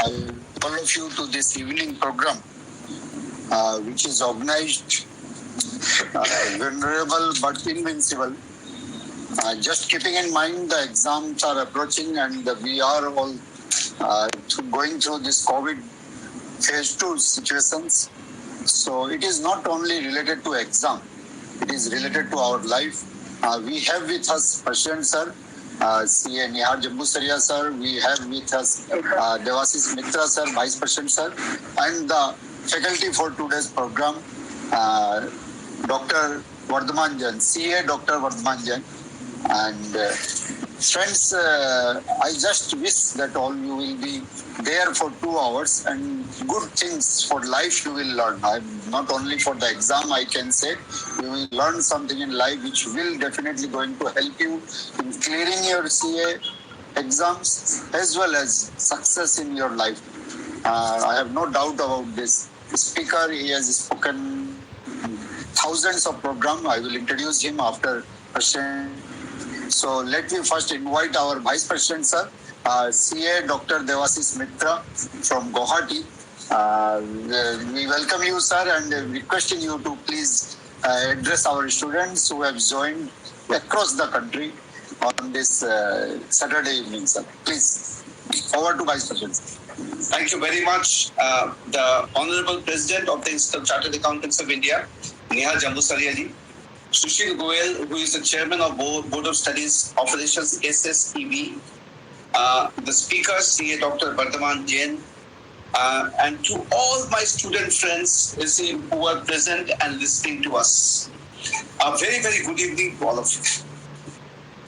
all of you to this evening program, which is organized Vulnerable but Invincible. Just keeping in mind the exams are approaching and we are all going through this COVID phase 2 situations. So it is not only related to exam, it is related to our life. We have with us President Sir, CANIHARNIRANJANJAMBUSARIYA Sir, we have with us Devasis Mitra Sir, Vice President Sir, and the faculty for today's program, Dr. Vardhamanjan, CA Dr. Vardhamanjan. And friends, I just wish that all you will be there for 2 hours and good things for life you will learn. Not only for the exam, I can say, you will learn something in life which will definitely going to help you in clearing your CA exams as well as success in your life. I have no doubt about this. The speaker, he has spoken thousands of programs. I will introduce him after President. So let me first invite our Vice President Sir, CA Dr. Devasis Mitra from Guwahati. We welcome you, sir, and requesting you to please address our students who have joined across the country on this Saturday evening, sir. Please, over to Vice President. Thank you very much. The Honorable President of the Institute of Chartered Accountants of India, Nihar Jambusariya ji, Sushil Goyal, who is the Chairman of Board of Studies Operations SSEB, the speaker, CA Dr. Vardhaman Jain, and to all my student friends who are present and listening to us. A very, very good evening to all of you.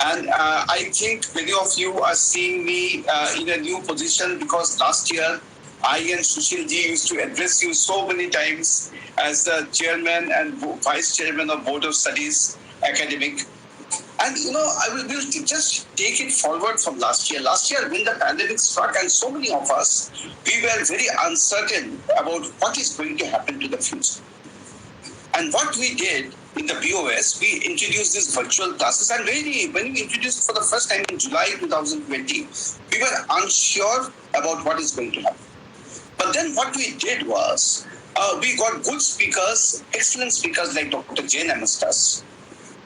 And I think many of you are seeing me in a new position because last year I and Sushil ji used to address you so many times as the Chairman and Vice Chairman of Board of Studies Academic. And I will just take it forward from last year. Last year when the pandemic struck and so many of us, we were very uncertain about what is going to happen to the future. And what we did in the BOS, we introduced these virtual classes. And when we introduced for the first time in July 2020, we were unsure about what is going to happen. But then what we did was, we got good speakers, excellent speakers like Dr. Jain amongst us.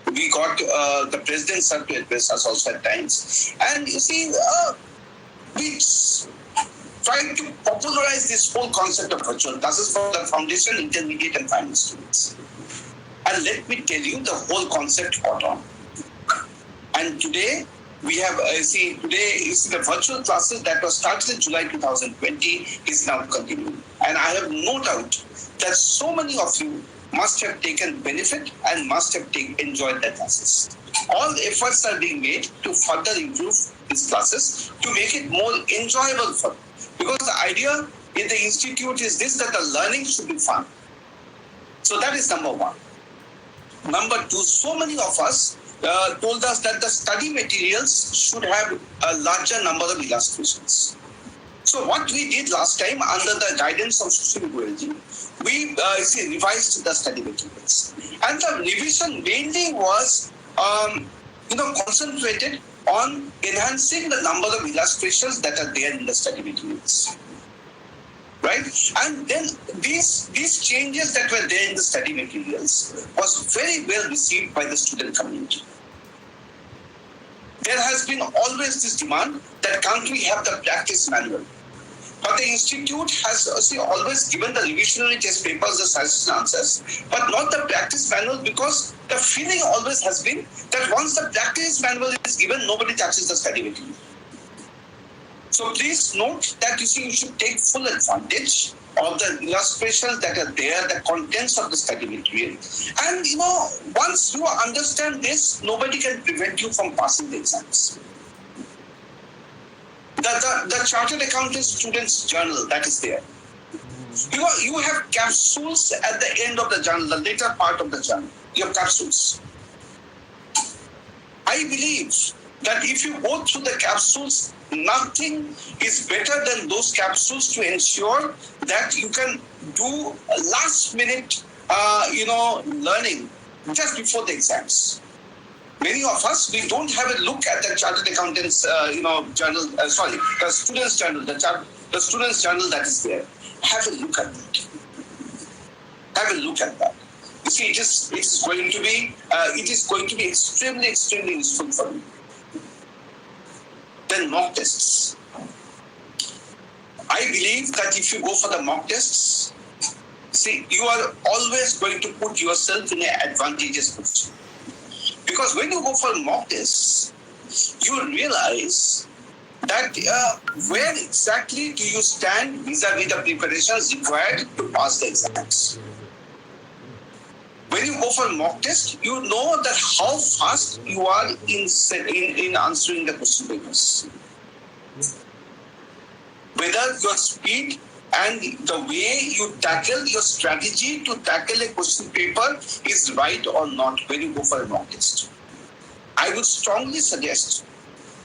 We got the President Sir to address us also at times. And you see, we tried to popularize this whole concept of virtual classes for the foundation, intermediate and final students. And let me tell you, the whole concept caught on. And today, we have, the virtual classes that was started in July 2020 is now continuing. And I have no doubt that so many of you must have taken benefit and must have enjoyed the classes. All efforts are being made to further improve these classes, to make it more enjoyable for you. Because the idea in the institute is this, that the learning should be fun. So that is number one. Number two, so many of us told us that the study materials should have a larger number of illustrations. So what we did last time under the guidance of Sushil Goyal ji, we revised the study materials. And the revision mainly was concentrated on enhancing the number of illustrations that are there in the study materials. Right? And then these changes that were there in the study materials was very well received by the student community. There has been always this demand that can't we have the practice manual? But the institute has always given the revisionary test papers, the suggestions and answers, but not the practice manual, because the feeling always has been that once the practice manual is given, nobody touches the study material. So please note that you should take full advantage of the illustrations that are there, the contents of the study material. And once you understand this, nobody can prevent you from passing the exams. The Chartered Accountant Students Journal that is there. You have capsules at the end of the journal, the later part of the journal. You have capsules. I believe that if you go through the capsules, nothing is better than those capsules to ensure that you can do last minute, learning just before the exams. Many of us, we don't have a look at the Chartered Accountants, journal, the Students' Journal, the the student's journal that is there. Have a look at that. Have a look at that. You see, it is going to be extremely useful for you. Then mock tests. I believe that if you go for the mock tests, see, you are always going to put yourself in an advantageous position. Because when you go for mock tests, you realize that where exactly do you stand vis-a-vis the preparations required to pass the exams. When you go for mock test, you know that how fast you are in answering the question papers. Whether your speed and the way you tackle your strategy to tackle a question paper is right or not when you go for a mock test. I would strongly suggest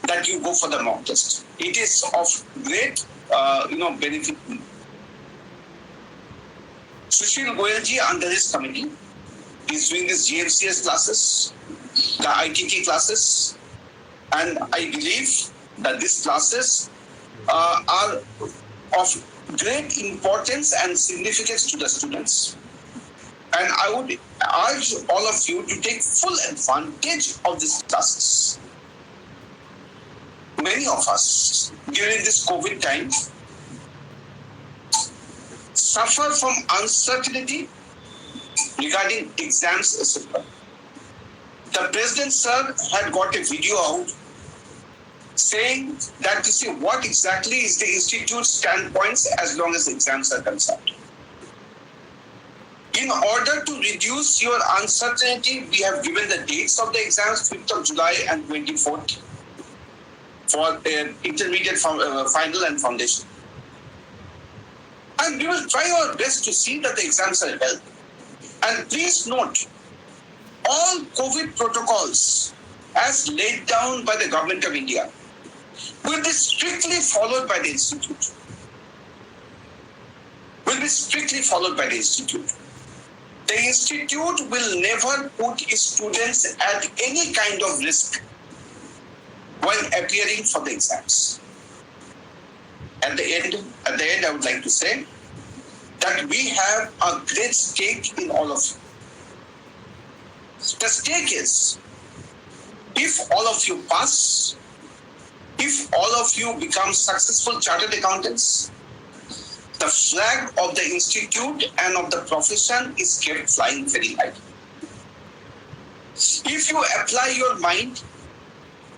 that you go for the mock test. It is of great benefit. Sushil Goyalji under his committee is doing these GMCS classes, the ITT classes, and I believe that these classes are of great importance and significance to the students. And I would urge all of you to take full advantage of these classes. Many of us during this COVID time suffer from uncertainty regarding exams, etc. The President, sir, had got a video out saying that to see what exactly is the institute's standpoints as long as exams are concerned. In order to reduce your uncertainty, we have given the dates of the exams, 5th of July and 24th, for intermediate, final and foundation. And we will try our best to see that the exams are held. And please note, all COVID protocols as laid down by the Government of India will be strictly followed by the institute. The institute will never put its students at any kind of risk while appearing for the exams. At the end, I would like to say that we have a great stake in all of you. The stake is, if all of you pass, if all of you become successful chartered accountants, the flag of the institute and of the profession is kept flying very high. If you apply your mind,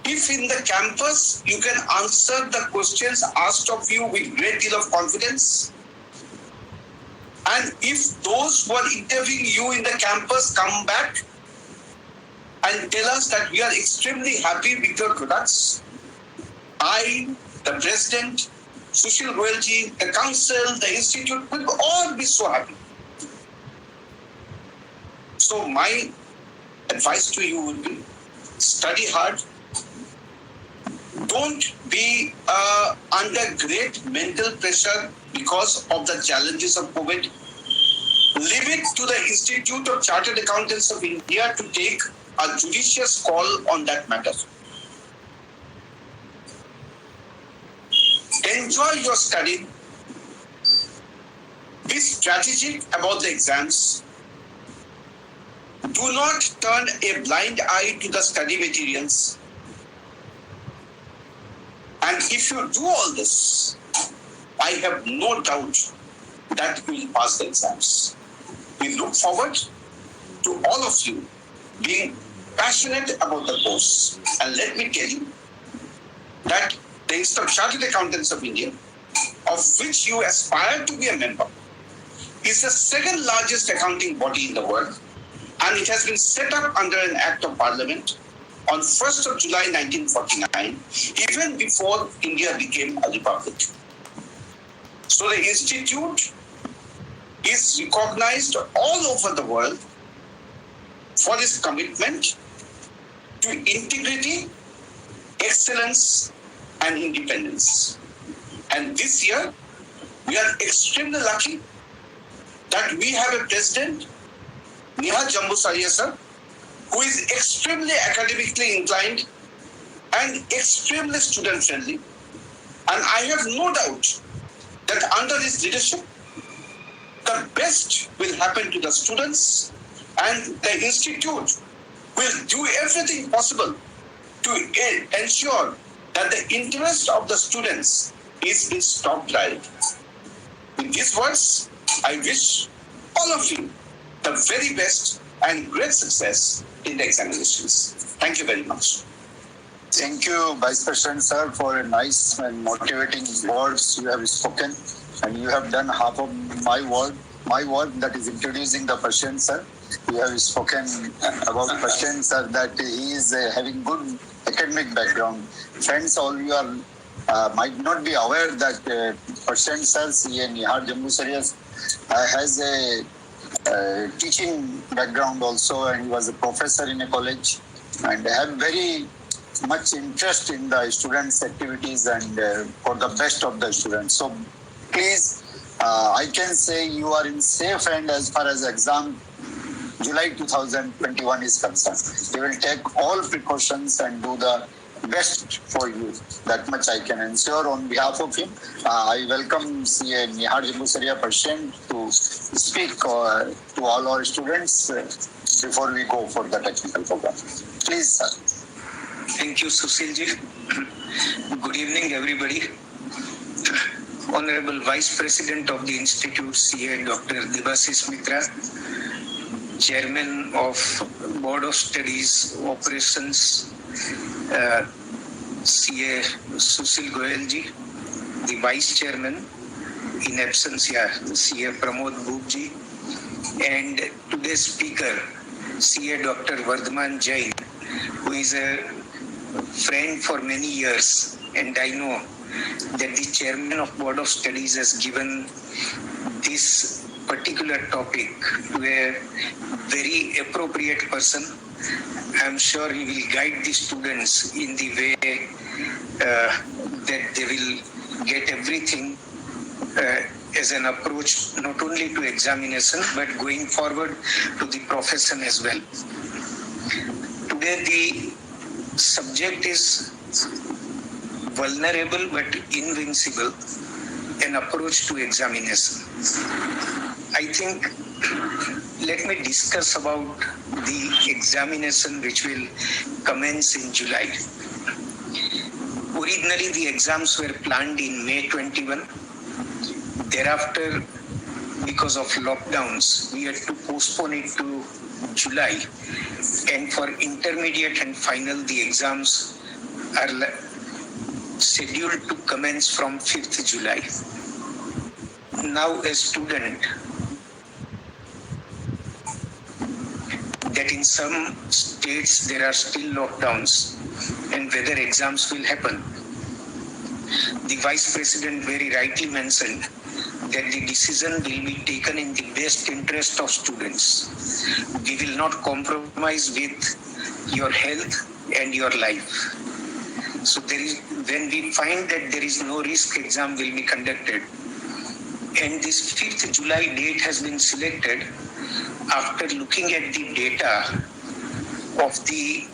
if in the campus you can answer the questions asked of you with great deal of confidence, and if those who are interviewing you in the campus come back and tell us that we are extremely happy with your products, I, the President, Sushil Goyalji, the Council, the Institute will all be so happy. So my advice to you would be, study hard. Don't be under great mental pressure because of the challenges of COVID. Leave it to the Institute of Chartered Accountants of India to take a judicious call on that matter. Enjoy your study. Be strategic about the exams. Do not turn a blind eye to the study materials. And if you do all this, I have no doubt that you will pass the exams. We look forward to all of you being passionate about the course. And let me tell you that the Institute of Chartered Accountants of India, of which you aspire to be a member, is the second largest accounting body in the world, and it has been set up under an Act of Parliament on 1st of July 1949, even before India became a republic. So the Institute is recognized all over the world for its commitment to integrity, excellence, and independence. And this year, we are extremely lucky that we have a president, CANIHARNIRANJANJAMBUSARIYA sir, who is extremely academically inclined and extremely student-friendly. And I have no doubt that under his leadership, the best will happen to the students, and the institute will do everything possible to ensure that the interest of the students is its top priority. With these words, I wish all of you the very best and great success in the examinations. Thank you very much. Thank you, Vice President, sir, for a nice and motivating words you have spoken. And you have done half of my work, that is introducing the President, sir. You have spoken about President, sir, that he is having good academic background. Friends, all you are might not be aware that President, sir, CA Caniharniranjanjambusariya has a teaching background also, and he was a professor in a college, and have very much interest in the students' activities and for the best of the students. So please, I can say you are in safe hand as far as exam July 2021 is concerned. They will take all precautions and do the best for you. That much I can ensure on behalf of him. I welcome CA Caniharniranjanjambusariya President to speak to all our students before we go for the technical program. Please, sir. Thank you, Sushilji. Good evening, everybody. Honorable Vice President of the Institute, CA Dr. Debashish Mitra, Chairman of Board of Studies Operations, CA Sushil Goyalji, the Vice Chairman, in absentia, CA Pramod Bhupji, and today's speaker, CA Dr. Vardhaman Jain, who is a friend for many years, and I know that the Chairman of Board of Studies has given this particular topic to a very appropriate person. I am sure he will guide the students in the way that they will get everything as an approach not only to examination but going forward to the profession as well. Today the subject is vulnerable but invincible, an approach to examination. I think let me discuss about the examination which will commence in July. Originally the exams were planned in May 21. Thereafter, because of lockdowns, we had to postpone it to July. And for intermediate and final, the exams are scheduled to commence from 5th July. Now a student that in some states there are still lockdowns and whether exams will happen. The Vice President very rightly mentioned that the decision will be taken in the best interest of students. We will not compromise with your health and your life. So when we find that there is no risk, exam will be conducted. And this 5th July date has been selected after looking at the data of the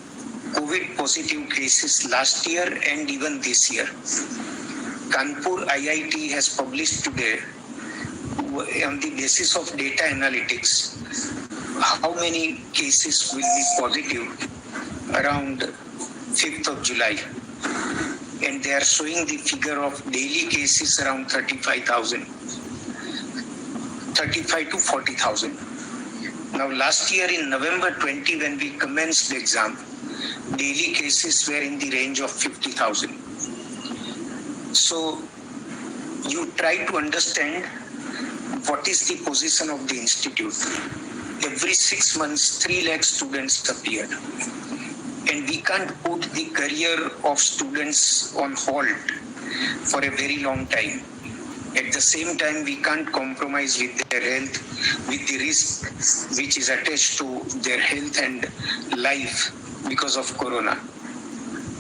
COVID positive cases last year and even this year. Kanpur IIT has published today on the basis of data analytics how many cases will be positive around 5th of July. And they are showing the figure of daily cases around 35,000. 35 to 40,000. Now last year in November 20 when we commenced the exam, daily cases were in the range of 50,000. So you try to understand what is the position of the institute. Every 6 months, 3 lakh students appeared. And we can't put the career of students on hold for a very long time. At the same time, we can't compromise with their health, with the risk which is attached to their health and life because of corona.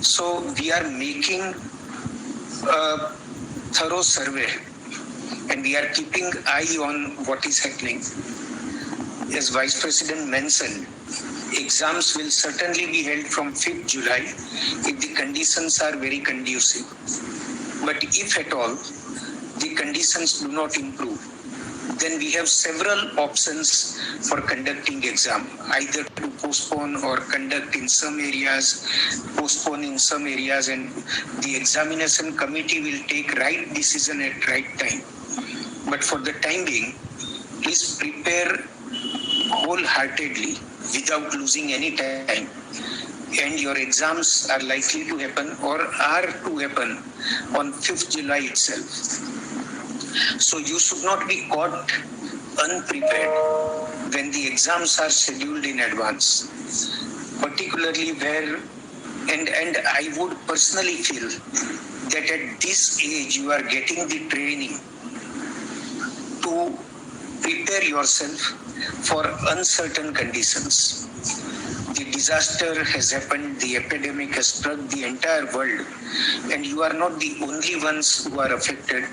So we are making a thorough survey and we are keeping eye on what is happening. As Vice President mentioned, exams will certainly be held from 5th July if the conditions are very conducive. But if at all, the conditions do not improve, then we have several options for conducting exam, either to postpone or conduct in some areas, postpone in some areas, and the examination committee will take right decision at right time. But for the time being, please prepare wholeheartedly without losing any time. And your exams are likely to happen or are to happen on 5th July itself. So you should not be caught unprepared when the exams are scheduled in advance, particularly where, and I would personally feel that at this age you are getting the training to prepare yourself for uncertain conditions. The disaster has happened, the epidemic has struck the entire world, and you are not the only ones who are affected.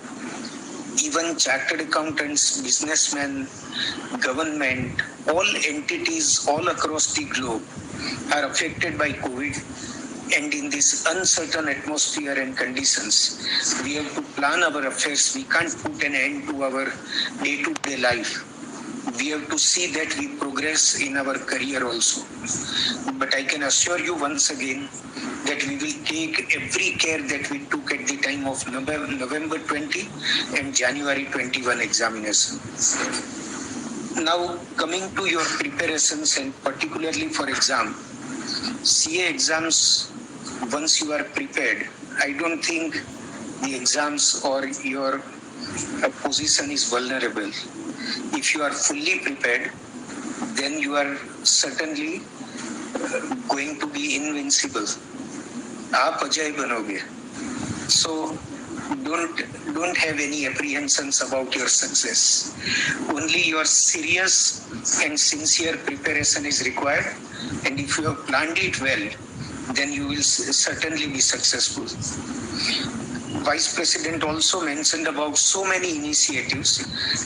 Even chartered accountants, businessmen, government, all entities all across the globe are affected by COVID. And in this uncertain atmosphere and conditions, we have to plan our affairs. We can't put an end to our day-to-day life. We have to see that we progress in our career also. But I can assure you once again that we will take every care that we took at the time of November 20 and January 21 examination. Now coming to your preparations and particularly for exam, CA exams, once you are prepared, I don't think the exams or your position is vulnerable. If you are fully prepared, then you are certainly going to be invincible. आप अजय बनोगे. So don't have any apprehensions about your success. Only your serious and sincere preparation is required, and if you have planned it well, then you will certainly be successful. Vice President also mentioned about so many initiatives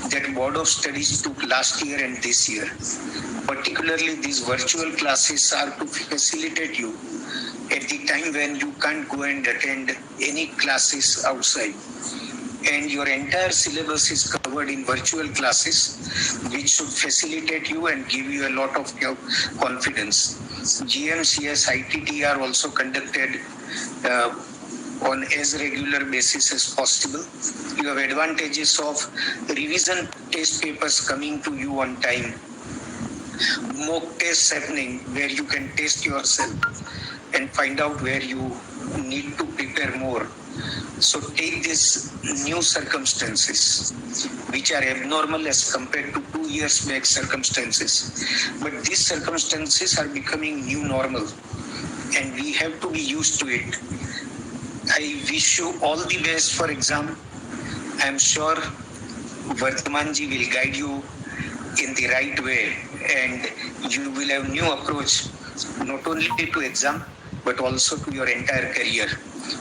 that Board of Studies took last year and this year. Particularly these virtual classes are to facilitate you at the time when you can't go and attend any classes outside. And your entire syllabus is covered in virtual classes, which should facilitate you and give you a lot of confidence. GMCS, ITT are also conducted on as regular basis as possible. You have advantages of revision test papers coming to you on time, mock tests happening where you can test yourself and find out where you need to prepare more. So take these new circumstances, which are abnormal as compared to 2 years back circumstances. But these circumstances are becoming new normal, and we have to be used to it. I wish you all the best for exam. I am sure Vardhamanji will guide you in the right way, and you will have new approach not only to exam but also to your entire career.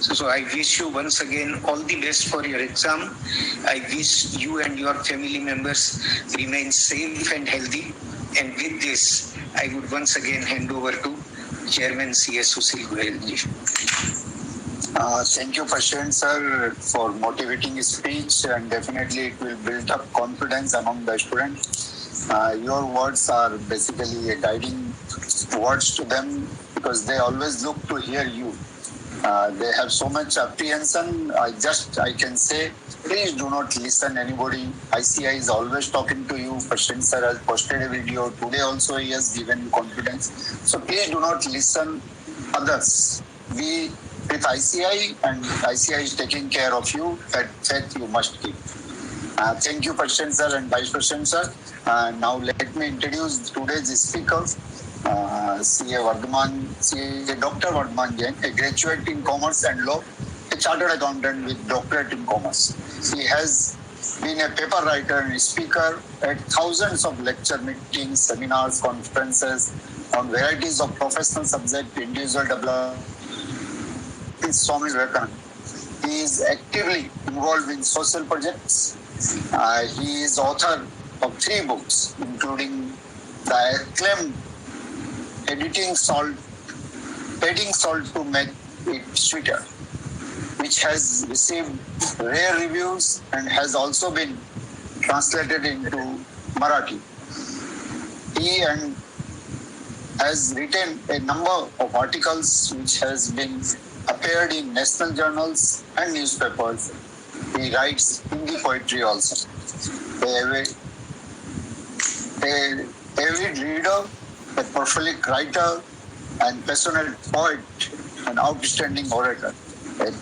So I wish you once again all the best for your exam. I wish you and your family members remain safe and healthy. And with this, I would once again hand over to Chairman C.S. Sushil Goyal ji. Thank you, President sir, for motivating speech, and definitely it will build up confidence among the students. Your words are basically a guiding words to them because they always look to hear you. They have so much apprehension. I can say, please do not listen anybody. ICI is always talking to you. President sir has posted a video. Today also he has given you confidence. So please do not listen others. With ICI, and ICI is taking care of you, that faith you must keep. Thank you, President sir and Vice President sir. Now let me introduce today's speaker, CA Dr. Vardhaman Jain, a graduate in Commerce and Law, a chartered accountant with doctorate in Commerce. He has been a paper writer and speaker at thousands of lecture meetings, seminars, conferences on varieties of professional subjects, individual development. Swami Vivekananda. He is actively involved in social projects. He is author of 3 books, including the acclaimed Adding Salt to Make It Sweeter, which has received rare reviews and has also been translated into Marathi. He has written a number of articles which has been appeared in national journals and newspapers. He writes Hindi poetry also. A avid reader, a prolific writer, and passionate poet, an outstanding orator, a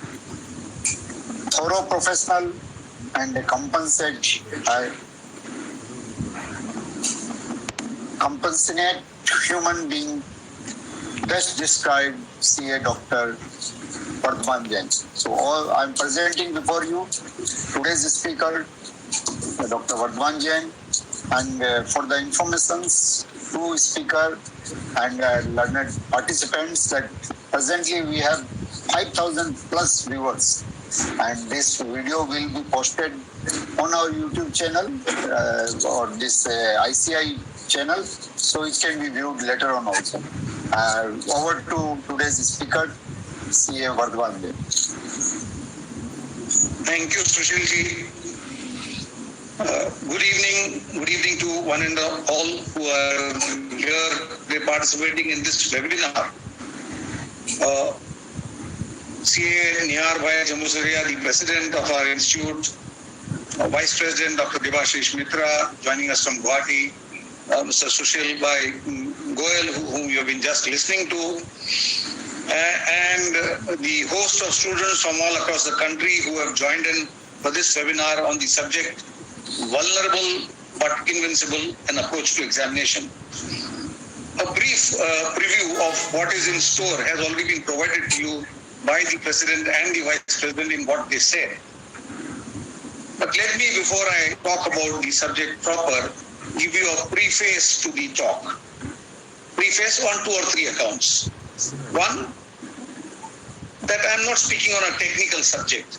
thorough professional, and a compassionate human being, best described CA Dr. Vardhan Jain. So I'm presenting before you today's speaker, Dr. Vardhan Jain, and for the informations to speaker and learned participants that presently we have 5,000 plus viewers, and this video will be posted on our YouTube channel or this ICI channel, so it can be viewed later on also. Over to today's speaker, CA Vardhan Jain. Thank you, Sushilji. Good evening to one and all who are here participating in this webinar. CA Caniharniranjanjambusariya, the president of our institute, Vice President Dr. Debashish Mitra, joining us from Guwahati, Mr. Sushil Goel, whom you have been just listening to, and the host of students from all across the country who have joined in for this webinar on the subject Vulnerable but Invincible, an approach to examination. A brief preview of what is in store has already been provided to you by the President and the Vice President in what they said. But let me, before I talk about the subject proper, give you a preface to the talk. Preface on 2 or 3 accounts. One, that I'm not speaking on a technical subject.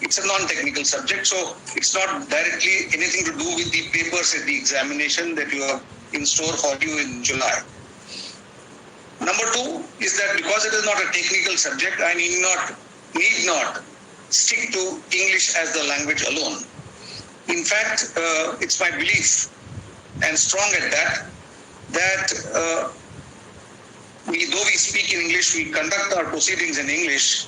It's a non-technical subject, so it's not directly anything to do with the papers at the examination that you have in store for you in July. Number 2 is that because it is not a technical subject, I need not stick to English as the language alone. In fact, it's my belief, and strong at that though we speak in English, we conduct our proceedings in English,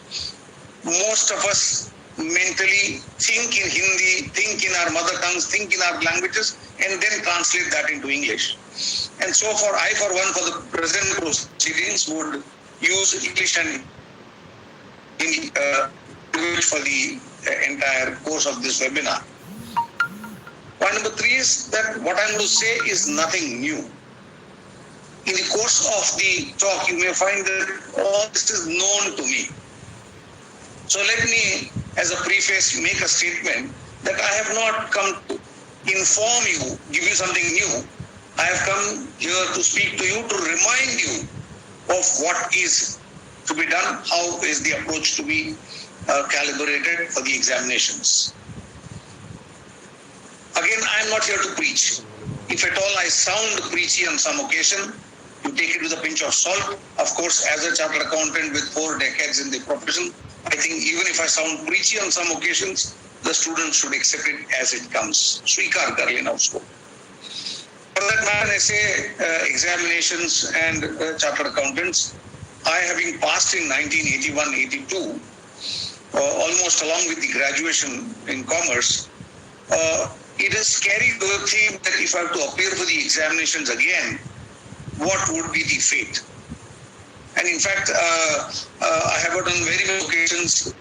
most of us mentally think in Hindi, think in our mother tongues, think in our languages, and then translate that into English. And so I, for one, for the present proceedings, would use English and Hindi for the entire course of this webinar. Point number 3 is that what I'm going to say is nothing new. In the course of the talk, you may find that all this is known to me. So let me, as a preface, make a statement that I have not come to inform you, give you something new. I have come here to speak to you, to remind you of what is to be done, how is the approach to be calibrated for the examinations. Again, I am not here to preach. If at all I sound preachy on some occasion, you take it with a pinch of salt. Of course, as a chartered accountant with 4 decades in the profession, I think even if I sound preachy on some occasions, the students should accept it as it comes. Sweekar kar lena usko. For that matter, I say examinations and chartered accountants, I having passed in 1981-82, almost along with the graduation in commerce, it is scary to think that if I have to appear for the examinations again, what would be the fate? And in fact, I have on very many occasions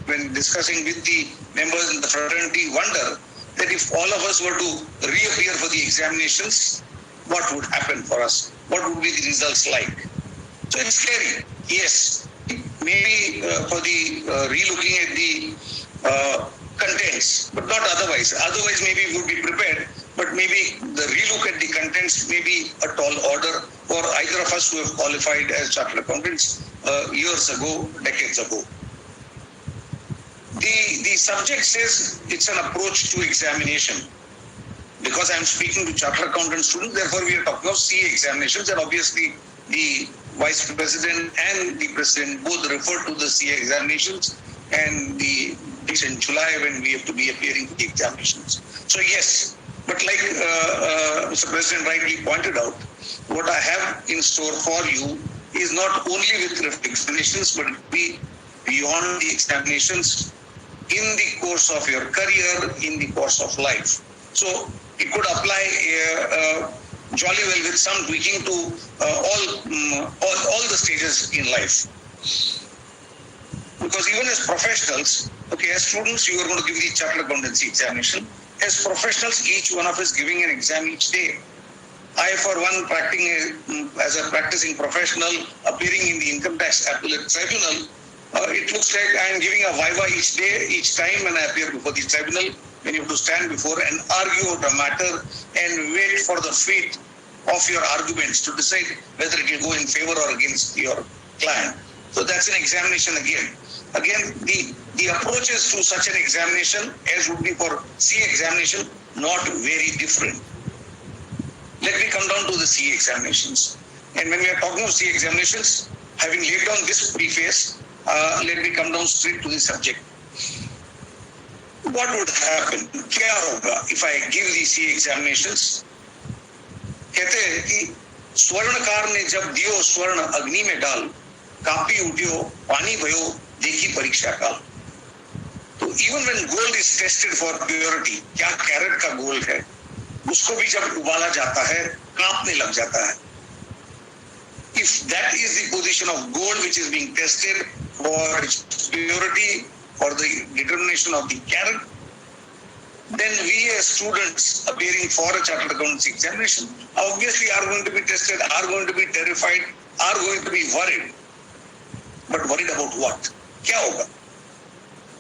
when discussing with the members in the fraternity, wonder that if all of us were to reappear for the examinations, what would happen for us? What would be the results like? So it's scary, yes. Maybe for the relooking at the contents, but not otherwise. Otherwise, maybe we would be prepared, but maybe the relook at the contents may be a tall order for either of us who have qualified as chartered accountants years ago, decades ago. The subject says it's an approach to examination. Because I'm speaking to chartered accountant students, therefore we are talking of CA examinations, and obviously the Vice President and the President both refer to the CA examinations and it's in July when we have to be appearing for the examinations. So yes, but like Mr. President rightly pointed out, what I have in store for you is not only with examinations, but it will be beyond the examinations, in the course of your career, in the course of life. So it could apply jolly well with some tweaking to all the stages in life. Because even as professionals, okay, as students, you are going to give the chartered accountancy examination. As professionals, each one of us giving an exam each day. I, for one, as a practicing professional, appearing in the income tax appellate tribunal, it looks like I am giving a viva each day, each time when I appear before the tribunal, when you have to stand before and argue about a matter and wait for the fate of your arguments to decide whether it will go in favor or against your client. So that's an examination again. Again, the approaches to such an examination, as would be for CA examination, not very different. Let me come down to the CA examinations. And when we are talking of CA examinations, having laid down this preface, let me come down straight to the subject. What would happen? क्या होगा if I give the CA examinations? कहते हैं कि स्वर्णकार ने जब दियो स्वर्ण अग्नि में डाल, कापी उठियो पानी भयो देखी परीक्षा काल. तो even when gold is tested for purity, क्या कैरेट का गोल्ड है, उसको भी जब उबाला जाता है कांपने लग जाता है. If that is the position of gold which is being tested for its purity, for the determination of the carat, then we as students appearing for a chartered accountancy examination obviously are going to be tested, are going to be terrified, are going to be worried. But worried about what? क्या होगा?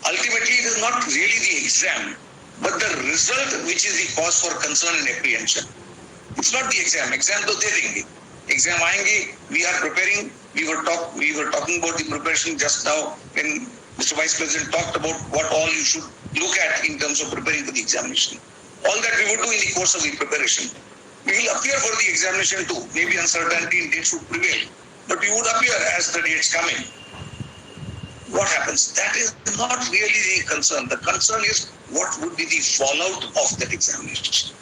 Ultimately, it is not really the exam, but the result which is the cause for concern and apprehension. It's not the exam. Exam तो दे देंगे. Exam आएंगे. We are preparing. We were talking about the preparation just now when Mr. Vice President talked about what all you should look at in terms of preparing for the examination. All that we would do in the course of the preparation. We will appear for the examination too. Maybe uncertainty in dates would prevail, but we would appear as the dates come in. What happens? That is not really the concern. The concern is what would be the fallout of that examination.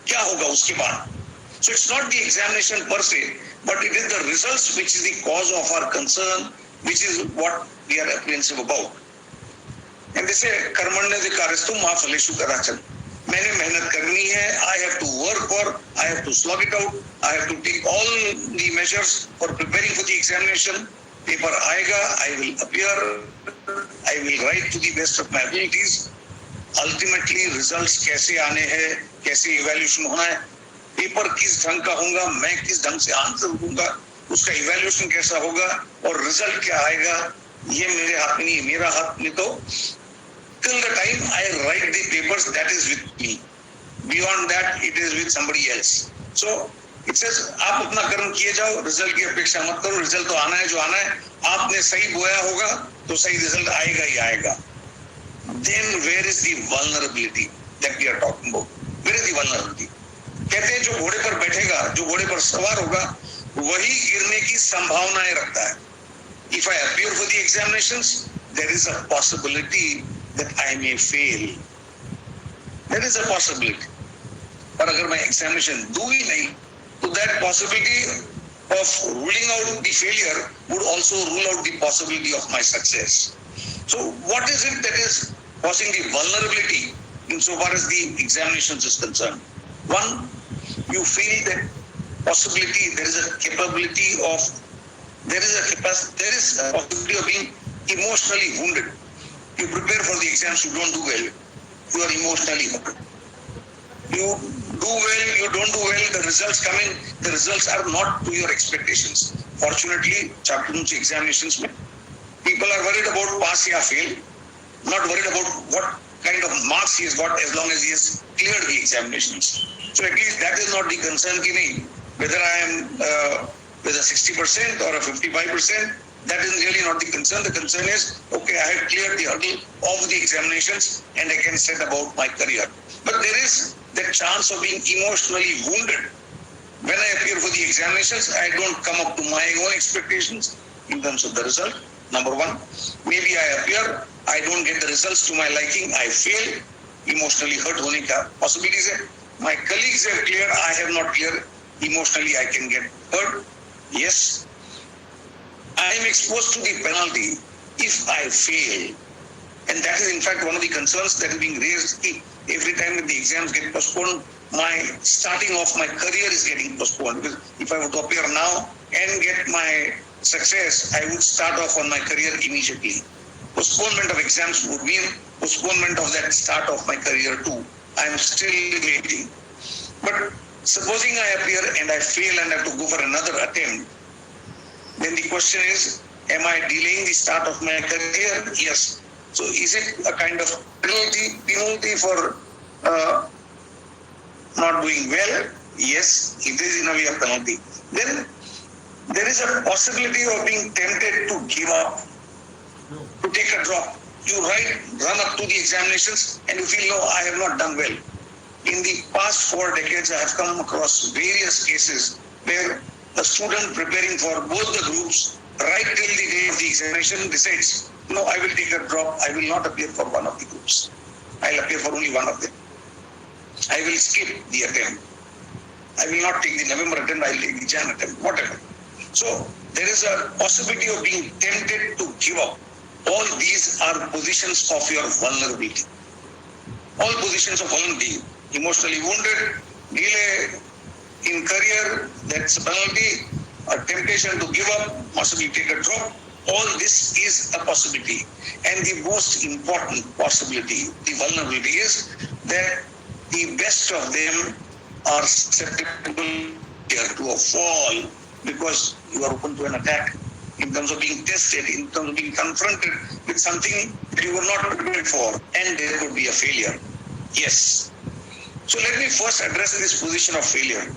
क्या होगा उसके बाद? So it's not the examination per se, but it is the results which is the cause of our concern, which is what we are apprehensive about. And they say, कर्मण्यधिकारिस्तु मा फलेषु कदाचन. मैंने मेहनत करनी है. I have to work for. I have to slog it out. I have to take all the measures for preparing for the examination. Paper आएगा, I will appear, I will write to the best of my abilities. Ultimately, results कैसे आने हैं, कैसे evaluation होना है, paper किस ढंग का होगा, मैं किस ढंग से आंसर दूंगा, उसका evaluation कैसा होगा और result क्या आएगा, ये मेरे हाथ में नहीं, मेरा हाथ में तो till the time I write the papers, that is with me. Beyond that, it is with somebody else. So it says आप अपना कर्म किए जाओ, रिजल्ट की अपेक्षा मत करो. रिजल्ट तो आना है जो आना है. आपने सही बोया होगा तो सही रिजल्ट आएगा ही आएगा. Then where is the vulnerability that we are talking about? Where is the vulnerability? कहते हैं जो घोड़े पर बैठेगा, जो घोड़े पर सवार होगा, वही गिरने की संभावनाएं रखता है. If I appear for the examinations, there is a possibility that I may fail. There is a possibility. और अगर मैं examination दूँ ही नहीं, so that possibility of ruling out the failure would also rule out the possibility of my success. So what is it that is causing the vulnerability insofar as the examinations is concerned? One, you feel that possibility, there is a possibility of being emotionally wounded. You prepare for the exams, you don't do well, you are emotionally wounded. You do well, you don't do well, the results come in, the results are not to your expectations. Fortunately, chartered examinations, people are worried about pass or fail, not worried about what kind of marks he has got as long as he has cleared the examinations. So at least that is not the concern, whether I am with a 60% or a 55%, that is really not the concern. The concern is, okay, I have cleared the hurdle of the examinations and I can set about my career. But there is that chance of being emotionally wounded. When I appear for the examinations, I don't come up to my own expectations in terms of the result. Number one, maybe I appear, I don't get the results to my liking, I fail, emotionally hurt होने का possibilities है. My colleagues have cleared, I have not cleared, emotionally I can get hurt. Yes, I am exposed to the penalty if I fail. And that is in fact one of the concerns that is being raised. Every time that the exams get postponed, my starting off my career is getting postponed. Because if I were to appear now and get my success, I would start off on my career immediately. Postponement of exams would mean postponement of that start of my career too. I am still waiting. But supposing I appear and I fail and have to go for another attempt, then the question is, am I delaying the start of my career? Yes. So is it a kind of penalty for not doing well? Yes, it is in a way a penalty. Then there is a possibility of being tempted to give up, to take a drop. You run up to the examinations and you feel, no, I have not done well. In the past 4 decades, I have come across various cases where a student preparing for both the groups right till the day of the examination decides, no, I will take a drop. I will not appear for one of the groups. I'll appear for only one of them. I will skip the attempt. I will not take the November attempt. I'll take the Jan attempt, whatever. So there is a possibility of being tempted to give up. All these are positions of your vulnerability. All positions of vulnerability. Emotionally wounded, delay in career, that's a penalty, a temptation to give up, possibly take a drop. All this is a possibility. And the most important possibility, the vulnerability, is that the best of them are susceptible to a fall because you are open to an attack in terms of being tested, in terms of being confronted with something that you were not prepared for, and there could be a failure. Yes. So let me first address this position of failure.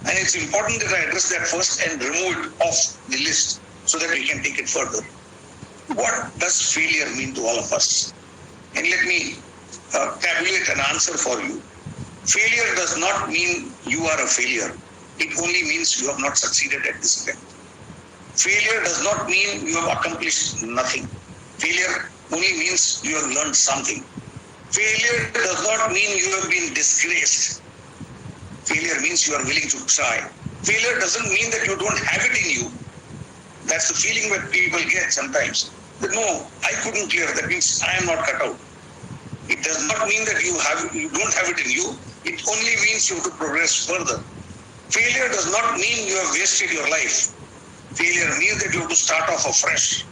And it's important that I address that first and remove it off the list so that we can take it further. What does failure mean to all of us? And let me tabulate an answer for you. Failure does not mean you are a failure. It only means you have not succeeded at this attempt. Failure does not mean you have accomplished nothing. Failure only means you have learned something. Failure does not mean you have been disgraced. Failure means you are willing to try. Failure doesn't mean that you don't have it in you. That's the feeling that people get sometimes. That no, I couldn't clear. That means I am not cut out. It does not mean that you don't have it in you. It only means you have to progress further. Failure does not mean you have wasted your life. Failure means that you have to start off afresh.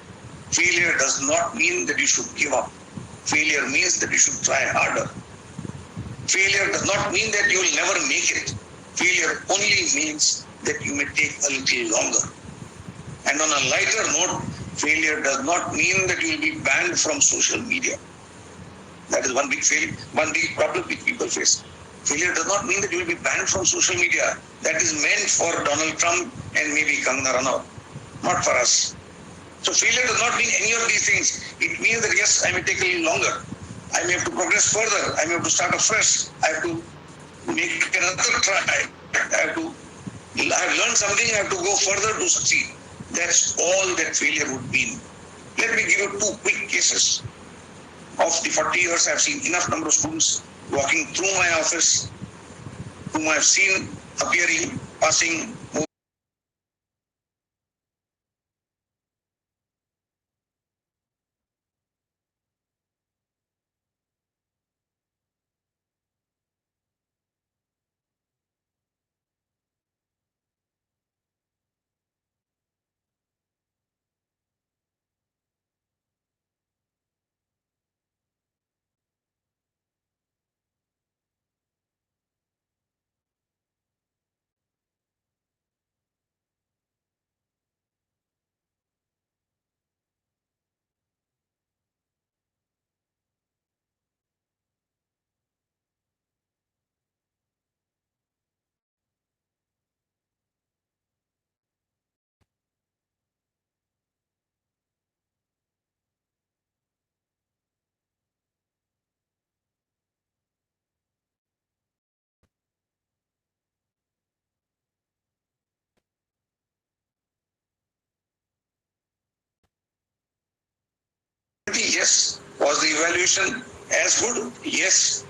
Failure does not mean that you should give up. Failure means that you should try harder. Failure does not mean that you will never make it. Failure only means that you may take a little longer. And on a lighter note, failure does not mean that you will be banned from social media. That is one big problem which people face. Failure does not mean that you will be banned from social media. That is meant for Donald Trump and maybe Kangana Ranaut, not for us. So failure does not mean any of these things. It means that yes, I may take a little longer. I may have to progress further. I may have to start afresh. I have to make another try. I have learned something. I have to go further to succeed. That's all that failure would mean. Let me give you 2 quick cases. Of the 40 years, I've seen enough number of students walking through my office whom I've seen appearing, passing, Yes. Was the evaluation as good? Yes.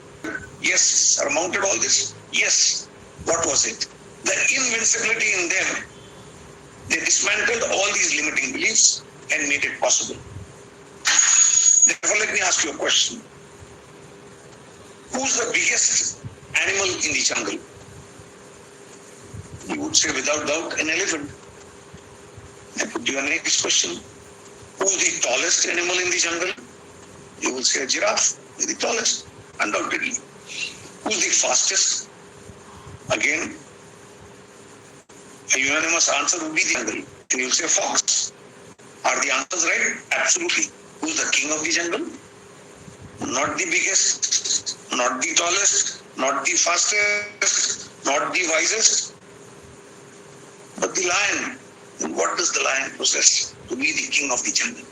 Yes. Surmounted all this? Yes. What was it? The invincibility in them. They dismantled all these limiting beliefs and made it possible. Therefore, let me ask you a question. Who's the biggest animal in the jungle? You would say without doubt an elephant. I put you a next question. Who's the tallest animal in the jungle? You will say a giraffe is the tallest, undoubtedly. Who's the fastest? Again, a unanimous answer would be the jungle. And you'll say fox. Are the answers right? Absolutely. Who's the king of the jungle? Not the biggest, not the tallest, not the fastest, not the wisest, but the lion. And what does the lion possess to be the king of the jungle?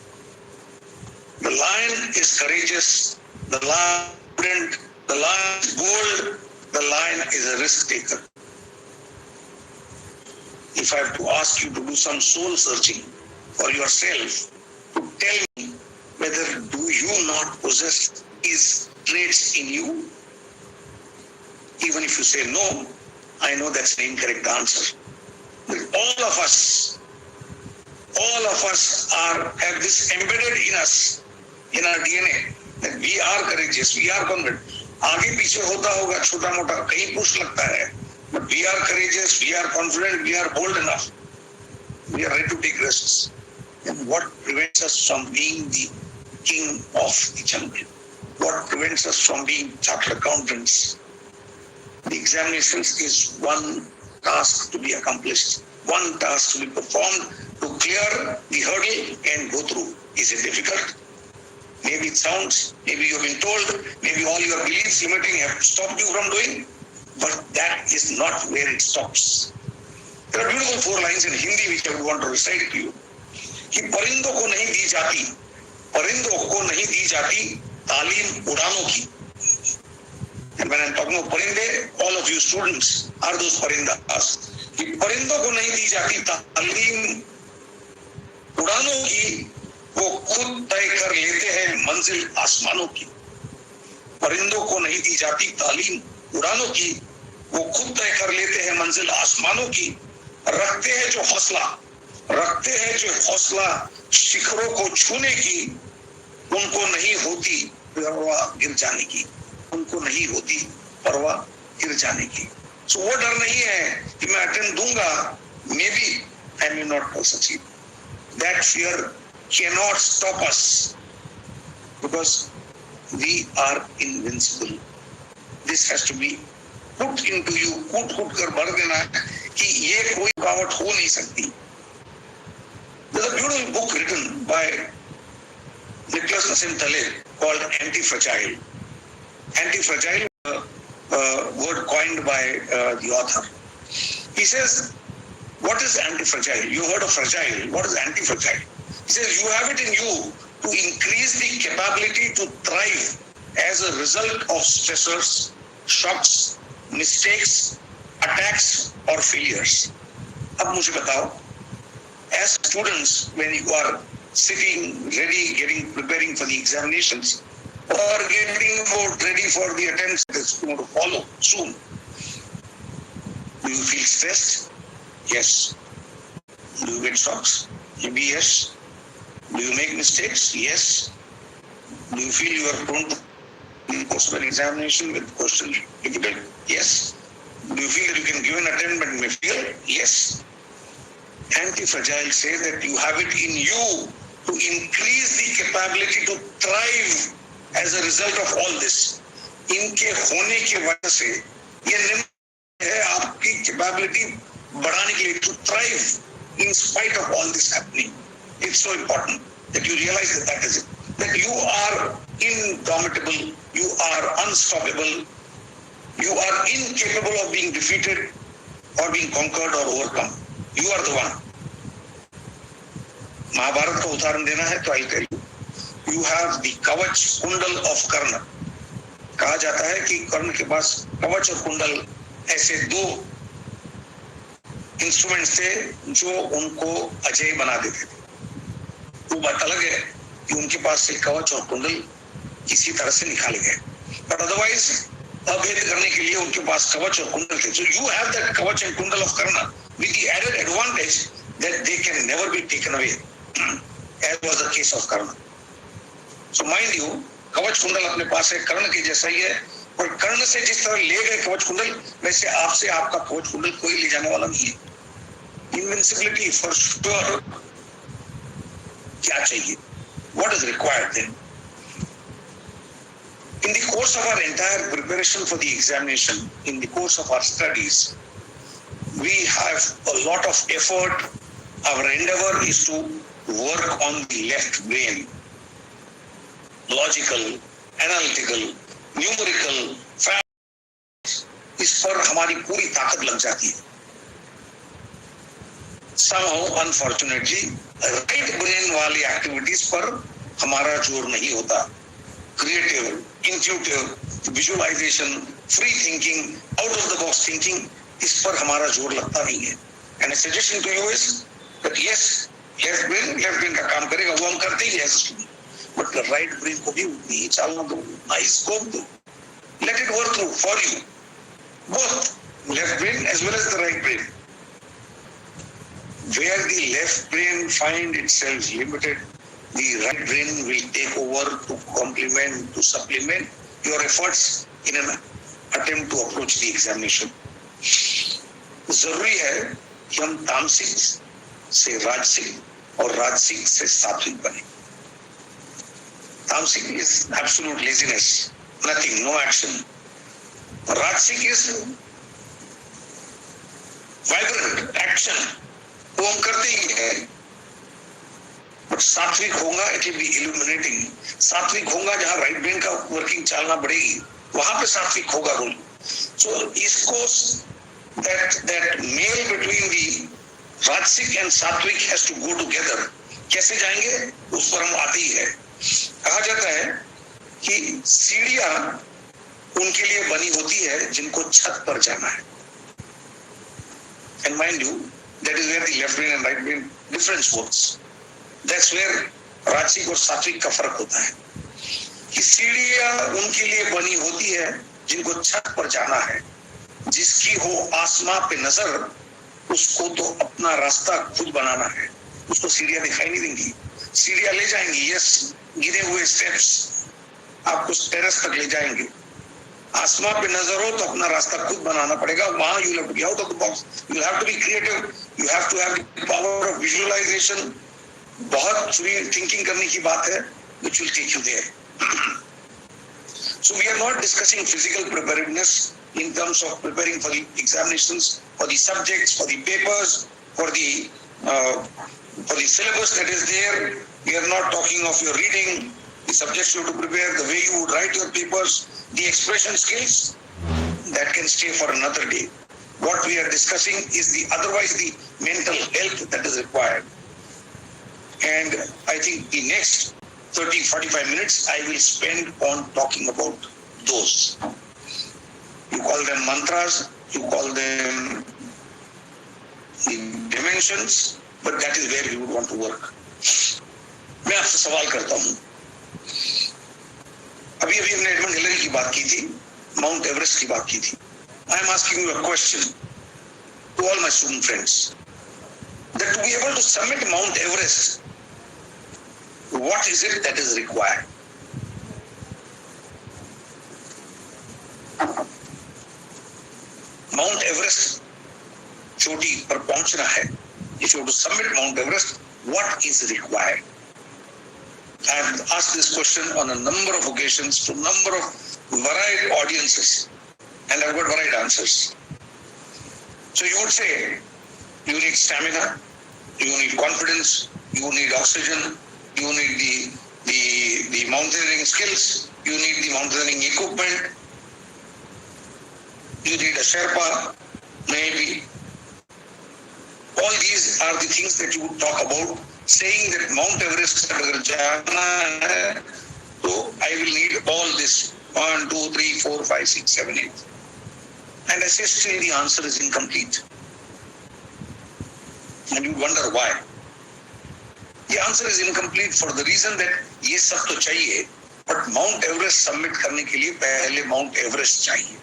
The lion is courageous, the lion is prudent, the lion is bold, the lion is a risk taker. If I have to ask you to do some soul searching for yourself, to tell me whether do you not possess these traits in you? Even if you say no, I know that's the incorrect answer. But all of us have this embedded in us, in our DNA, that we are courageous, we are confident. आगे पीछे होता होगा छोटा मोटा कहीं push लगता है, but we are courageous, we are confident, we are bold enough, we are ready to take risks. And what prevents us from being the king of the jungle? What prevents us from being chartered accountants? The examinations is one task to be accomplished, one task to be performed to clear the hurdle and go through. Is it difficult? Maybe it sounds, maybe you've been told, maybe all your beliefs limiting have stopped you from doing, but that is not where it stops. There are beautiful 4 lines in Hindi which I would want to recite to you. कि परिंदों को नहीं दी जाती तालीम उड़ानों की. And when I'm talking about parinde, all of you students are those parindas. कि परिंदों को नहीं दी जाती तालीम उड़ानों की, वो खुद तय कर लेते हैं मंजिल आसमानों की. परिंदों को नहीं दी जाती तालीम उड़ानों की, वो खुद तय कर लेते हैं मंजिल आसमानों की. रखते हैं जो हौसला शिखरों को छूने की, उनको नहीं होती परवाह गिर जाने की. उनको नहीं होती परवाह गिर जाने की. So वो डर नहीं है कि मैं अटेम्प्ट दूंगा, maybe I may not succeed. That fear cannot stop us because we are invincible. This has to be put into you, कूट कर भर देना कि ये कोई रुकावट हो नहीं सकती. There's a beautiful book written by Nicholas Nassim Taleb called Anti-Fragile. Anti-Fragile, word coined by the author. He says, what is anti-fragile? You heard of fragile. What is anti-fragile? He says, you have it in you to increase the capability to thrive as a result of stressors, shocks, mistakes, attacks or failures. अब मुझे बताओ, as students, when you are sitting ready, preparing for the examinations, or getting ready for the attempts that's going to follow soon, do you feel stressed? Yes. Do you get shocks? Maybe yes. Do you make mistakes? Yes. Do you feel you are prone to the possible examination with questions difficult? Yes. Do you feel that you can give an attempt but may fail? Yes. Anti-fragile say that you have it in you to increase the capability to thrive as a result of all this. इनके होने की वजह से ये निम्न है आपकी capability बढ़ाने के लिए to thrive in spite of all this happening. It's so important that you realize that that is it. That you are indomitable, you are unstoppable, you are incapable of being defeated or being conquered or overcome. You are the one. Mahabharat का उदाहरण देना है तो I'll tell you. You have the कवच कुंडल of कर्ण. कहा जाता है कि कर्ण के पास कवच और कुंडल ऐसे 2 इंस्ट्रूमेंट्स थे जो उनको अजय बना देते थे. वो बात अलग है कि उनके पास से कवच और कुंडल किसी तरह से निकाले गए, बट अदरवाइज अभेद करने के लिए उनके पास कवच और कुंडल थे. So you have that कवच and कुंडल of Karna with the added advantage that they can never be taken away, as was the case of Karna. So mind you, कवच कुंडल अपने पास है, कर्ण के जैसा ही है, और कर्ण से जिस तरह ले गए कवच कुंडल, वैसे आपसे आपका कवच कुंडल कोई ले जाने वाला नहीं है. Invincibility for sure. क्या चाहिए? What is required then? In the course of our entire preparation for the examination, in the course of our studies, we have a lot of effort. Our endeavor is to work on the left brain. Logical, analytical, numerical, facts, इस पर हमारी पूरी ताकत लग जाती है. Somehow, unfortunately, right brain वाली activities पर हमारा जोर नहीं होता. Creative, intuitive, visualization, free thinking, out of the box thinking, इस पर हमारा जोर लगता नहीं है. And a suggestion to you is that yes, left brain का काम करेगा, वो हम करते ही हैं, but the right brain को भी उतनी ही चालना दो, ना स्कोप दो. Let it work through for you, both left brain as well as the right brain. Where the left brain find itself limited, the right brain will take over to complement, to supplement your efforts in an attempt to approach the examination. जरूरी है कि हम तामसिक से राजसिक और राजसिक से सात्विक बने. तामसिक is absolute laziness, nothing, no action. Rajasic is vibrant action, वो हम करते ही हैं. बट सात्विक होगा, इट विल बी इल्यूमिनेटिंग. सात्विक होगा जहां राइट ब्रेन का वर्किंग चालना बढ़ेगी, वहां पे सात्विक होगा रोल. सो इसको that meal between the Rajasic and Sattvic has to go together. कैसे जाएंगे उस पर हम आते ही है. कहा जाता है कि सीढ़ियां उनके लिए बनी होती है जिनको छत पर जाना है. And mind you, that is where the left brain and right brain difference works. That's where Rajasic और सात्विक का फर्क होता है. कि सीढ़ियां उनके लिए बनी होती है जिनको छत पर जाना है. जिसकी हो आसमां पे नजर, उसको तो अपना रास्ता खुद बनाना है. उसको सीढ़ियां दिखाई नहीं देंगी. सीढ़ियां ले जाएंगी, यस, गिरे हुए स्टेप्स आपको टेरेस तक ले जाएंगे. आसमां पे नजर हो तो अपना रास्ता खुद बनाना पड़ेगा. वहां you have to be out of the box, you have to be creative, you have to have the power of visualisation. बहुत फ्री थिंकिंग करने की बात है, which will take you there. So we are not discussing physical preparedness in terms of preparing for the examinations, for the subjects, for the papers, for the syllabus that is there. We are not talking of your reading, the subjects you have to prepare, the way you would write your papers, the expression skills, that can stay for another day. What we are discussing is the mental health that is required. And I think the next 30-45 minutes I will spend on talking about those. You call them mantras, you call them the dimensions, but that is where we would want to work. मैं आपसे सवाल करता हूँ. अभी हमने Edmund Hillary की बात की थी, माउंट एवरेस्ट की बात की थी. I am asking you a question to all my student friends, that to be able to summit Mount Everest, what is it that is required? Mount Everest चोटी पर पहुंचना है. If you have to summit Mount Everest, what is required? I have asked this question on a number of occasions to a number of varied audiences, and I've got varied answers. So you would say, you need stamina, you need confidence, you need oxygen, you need the mountaineering skills, you need the mountaineering equipment, you need a Sherpa, maybe. All these are the things that you would talk about, saying that Mount Everest agar jana hai, so I will need all this 1, 2, 3, 4, 5, 6, 7, 8. And I say still the answer is incomplete. And you wonder why. The answer is incomplete for the reason that ये सब तो चाहिए, but mount Everest submit करने के लिए पहले mount Everest चाहिए.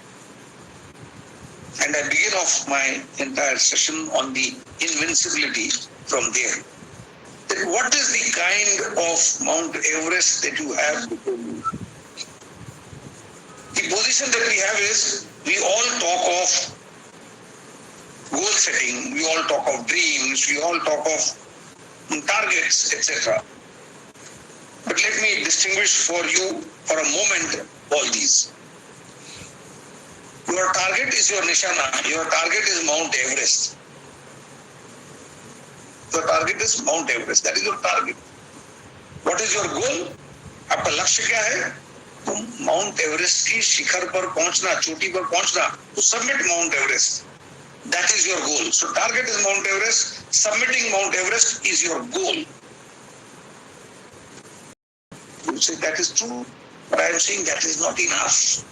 And I begin off my entire session on the invincibility from there. Then what is the kind of Mount Everest that you have before you? The position that we have is, we all talk of goal setting, we all talk of dreams, we all talk of targets, etc. But let me distinguish for you for a moment all these. Your target is your nishana. Your target is Mount Everest. Your target is Mount Everest. That is your target. What is your goal? आपका लक्ष्य क्या है? तो mount Everest की शिखर पर पहुंचना, चोटी पर पहुंचना. तो submit mount Everest. That is your goal. So target is Mount Everest. Submitting Mount Everest is your goal. You say that is true, but I am saying that is not enough.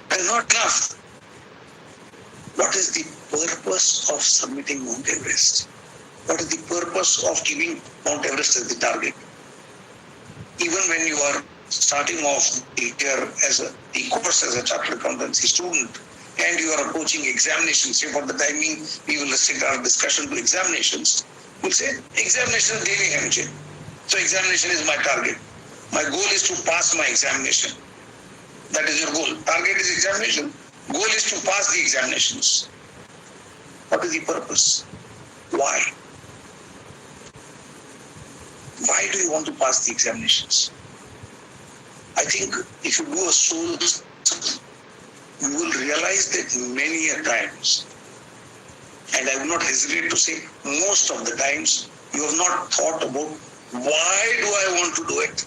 That is not enough. What is the purpose of submitting Mount Everest? What is the purpose of giving Mount Everest as the target? Even when you are starting off the year as the course as a chartered accountancy student, and you are approaching examinations, say for the timing we will restrict our discussion to examinations, we'll say examination deni hai mujhe. So examination is my target. My goal is to pass my examination. That is your goal. Target is examination. Goal is to pass the examinations. What is the purpose? Why? Why do you want to pass the examinations? I think if you do a soul, you will realize that many a times, and I will not hesitate to say most of the times, you have not thought about why do I want to do it?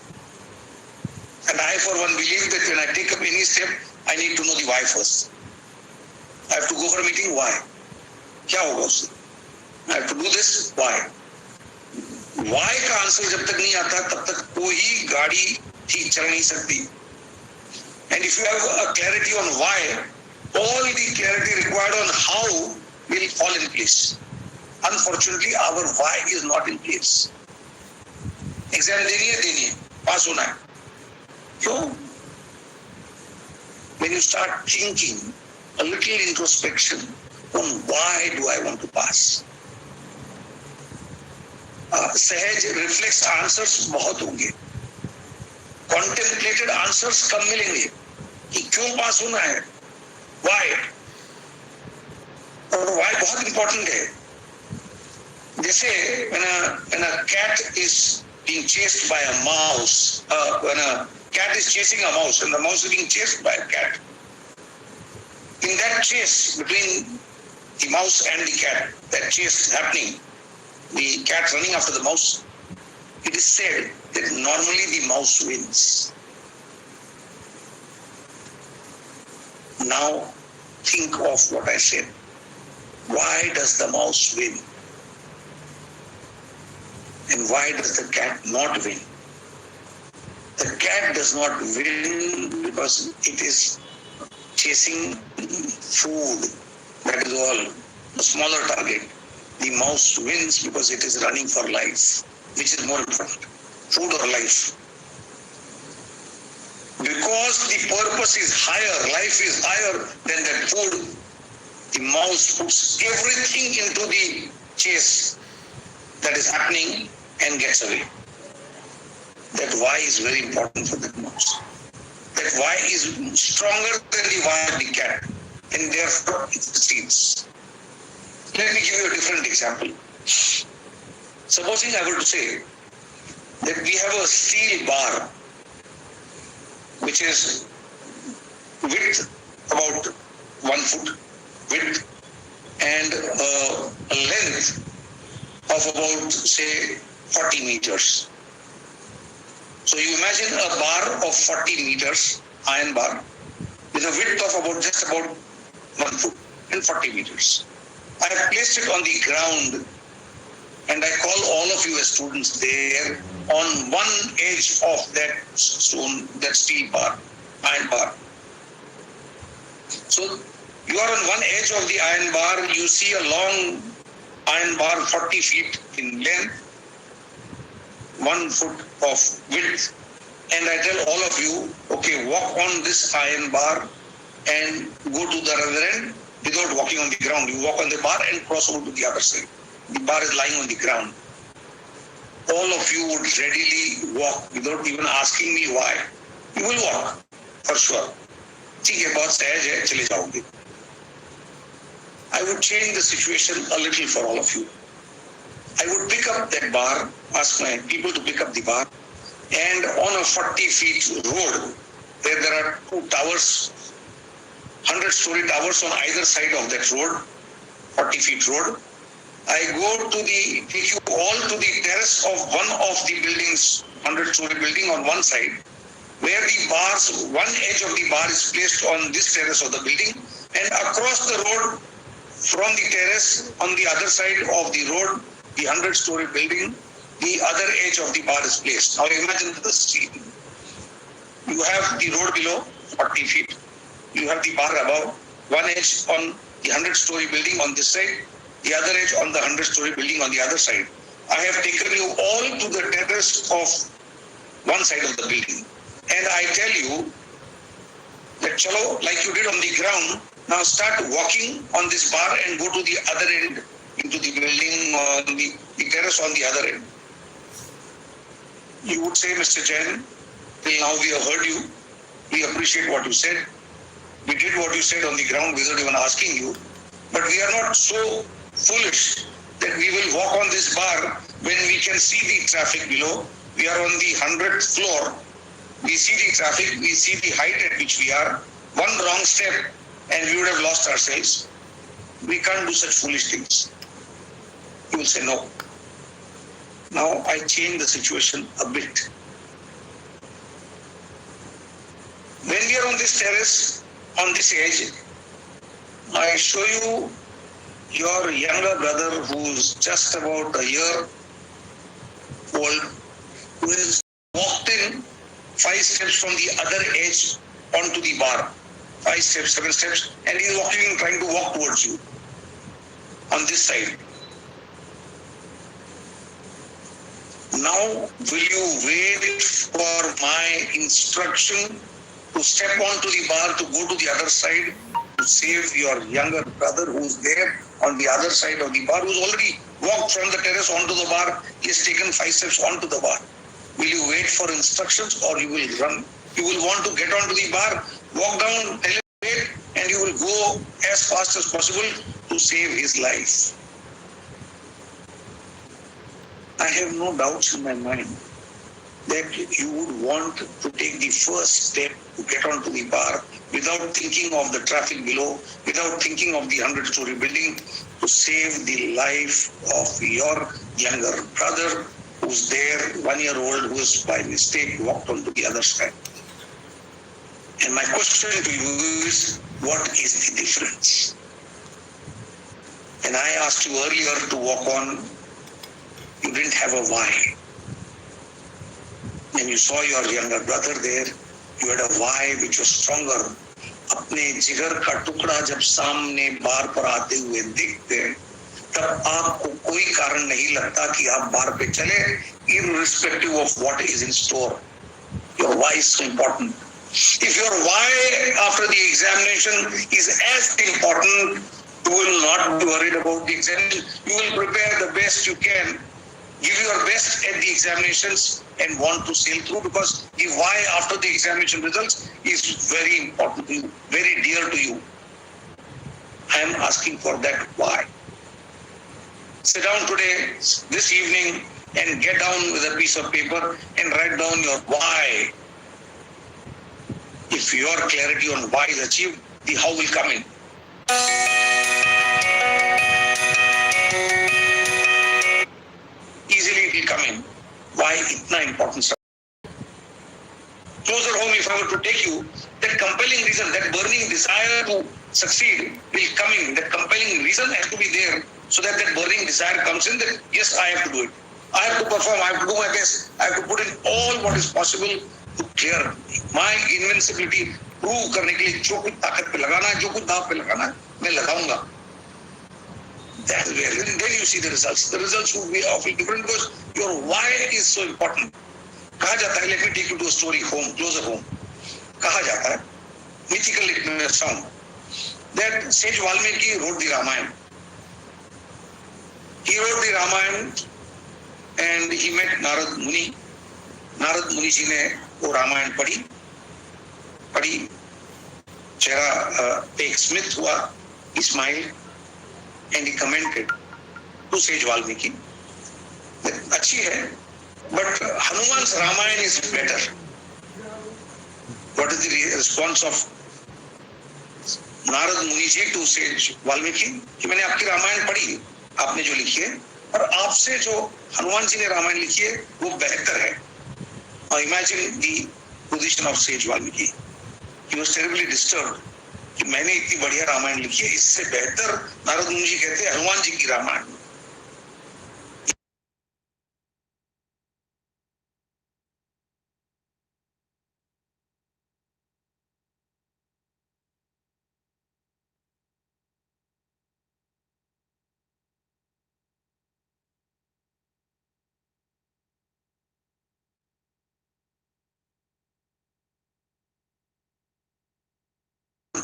And I, for one, believe that when I take up any step, I need to know the why first. I have to go for a meeting, why? क्या होगा उससे? I have to do this, why? Why का answer जब तक नहीं आता, तब तक कोई गाड़ी ठीक चल नहीं सकती. And if you have a clarity on why, all the clarity required on how will fall in place. Unfortunately, our why is not in place. Exam देनी है, pass होना है. So, when you start thinking a little introspection on why do I want to pass, सहज reflex answers बहुत होंगे, contemplated answers कम मिलेंगे कि क्यों पास होना है, why, और why बहुत important है. जैसे when a cat is being chased by a mouse, when a cat is chasing a mouse and the mouse is being chased by a cat. In that chase between the mouse and the cat, that chase happening, the cat running after the mouse, it is said that normally the mouse wins. Now think of what I said. Why does the mouse win? And why does the cat not win? The cat does not win because it is chasing food. That is all. A smaller target. The mouse wins because it is running for life. Which is more important? Food or life? Because the purpose is higher, life is higher than that food, the mouse puts everything into the chase that is happening and gets away. That why is very important for that mouse. That why is stronger than the why of the cat, and therefore it succeeds. Let me give you a different example. Supposing I were to say that we have a steel bar which is width about 1 foot width and a length of about say 40 meters. So you imagine a bar of 40 meters, iron bar, with a width of just about 1 foot and 40 meters. I have placed it on the ground and I call all of you as students there on one edge of that stone, that steel bar, iron bar. So you are on one edge of the iron bar, you see a long iron bar 40 feet in length 1 foot of width, and I tell all of you, okay, walk on this iron bar and go to the other end without walking on the ground. You walk on the bar and cross over to the other side. The bar is lying on the ground. All of you would readily walk without even asking me why. You will walk, for sure. ठीक है, बहुत सहज है, चले जाओगे. I would change the situation a little for all of you. I would pick up that bar, ask my people to pick up the bar, and on a 40 feet road, where there are 2 towers, 100-story towers on either side of that road, 40 feet road, I take you all to the terrace of one of the buildings, 100-story building on one side, where the bars, one edge of the bar is placed on this terrace of the building, and across the road from the terrace on the other side of the road, the 100-story building, the other edge of the bar is placed. Now imagine the scene. You have the road below, 40 feet. You have the bar above, one edge on the 100-story building on this side, the other edge on the 100-story building on the other side. I have taken you all to the terrace of one side of the building. And I tell you that, chalo, like you did on the ground, now start walking on this bar and go to the other end, into the building, on the terrace on the other end. You would say, Mr. Jain, till now we have heard you. We appreciate what you said. We did what you said on the ground without even asking you. But we are not so foolish that we will walk on this bar when we can see the traffic below. We are on the 100th floor. We see the traffic, we see the height at which we are. One wrong step and we would have lost ourselves. We can't do such foolish things. You will say no. Now I change the situation a bit. When we are on this terrace, on this edge, I show you your younger brother who's just about a year old, who has walked in 5 steps from the other edge onto the bar. 5 steps, 7 steps, and he's walking, trying to walk towards you on this side. Now, will you wait for my instruction to step onto the bar, to go to the other side, to save your younger brother who's there on the other side of the bar, who's already walked from the terrace onto the bar? He has taken 5 steps onto the bar. Will you wait for instructions, or you will run? You will want to get onto the bar, walk down, tell him wait, and you will go as fast as possible to save his life. I have no doubts in my mind that you would want to take the first step to get onto the bar without thinking of the traffic below, without thinking of the 100-story building, to save the life of your younger brother who's there, 1 year old, who has by mistake walked onto the other side. And my question to you is, what is the difference? And I asked you earlier to walk on, you didn't have a why. When you saw your younger brother there, you had a why which was stronger. अपने जिगर का टुकड़ा जब सामने बार पर आते हुए देखते हैं, तब आपको कोई कारण नहीं लगता कि आप बार पे चले, irrespective of what is in store. Your why is so important. If your why after the examination is as important, you will not be worried about the examination. You will prepare the best you can, give your best at the examinations, and want to sail through, because the why after the examination results is very important to you, very dear to you. I am asking for that why. Sit down today, this evening, and get down with a piece of paper and write down your why. If your clarity on why is achieved, the how will come in. Easily it will come in. Why itna important stuff? Closer home, if I were to take you, that compelling reason, that burning desire to succeed will come in. That compelling reason has to be there, so that burning desire comes in, that yes, I have to do it. I have to perform, I have to do my best. I have to put in all what is possible to clear my invincibility, prove करने के लिए जो कुछ ताकत पे लगाना है, जो कुछ दाव पे लगाना है, मैं लगाऊंगा. That is where, then you see the results. The results would be awfully different because your why is so important. कहा जाता है, let me take you to a story home, closer home. कहा जाता है, mythical it may sound, that Sage Valmiki wrote the Ramayana. He wrote the Ramayana and he met Narad Muni. Narad Muni ji ने वो रामायण पढ़ी, चेहरा पे एक स्मित हुआ, he smiled and he commented to Sage Valmiki that अच्छी है, but Hanuman's Ramayana is better. What is the response of Narad मुनि जी टू सेज वाल्मीकि कि मैंने आपकी रामायण पढ़ी, आपने जो लिखी है, और आपसे जो हनुमान जी ने रामायण लिखी है वो बेहतर है. Now imagine the position of Sage Valmiki. He was terribly disturbed कि मैंने इतनी बढ़िया रामायण लिखी है, इससे बेहतर नारद मुनि जी कहते हैं हनुमान जी की Ramayan.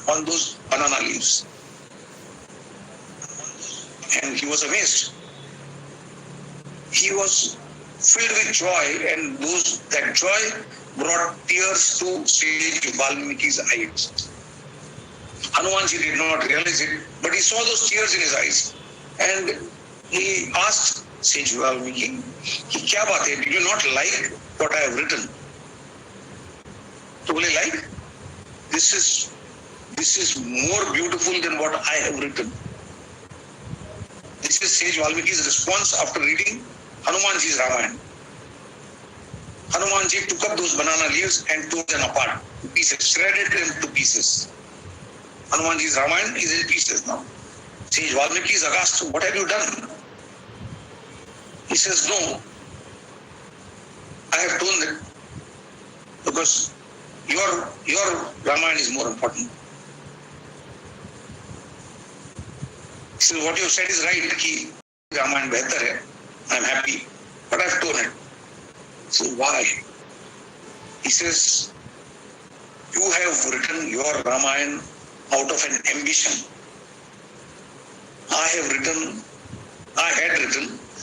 On those banana leaves, and he was amazed. He was filled with joy, and that joy brought tears to Sage Valmiki's eyes. Hanumanji did not realize it, but he saw those tears in his eyes, and he asked Sage Valmiki, "Ki kya baat hai? Did you not like what I have written?" To bole like, this is more beautiful than what I have written. This is Sage Valmiki's response after reading Hanumanji's Ramayana. Hanumanji took up those banana leaves and tore them apart to pieces, shredded them to pieces. Hanumanji's Ramayana is in pieces now. Sage Valmiki is asked, "What have you done?" He says, "No, I have torn it because your Ramayana is more important." He says, "What you said is right, ki Ramayana behtar hai. I am happy, but I have torn it." So why? He says, "You have written your Ramayana out of an ambition. I had written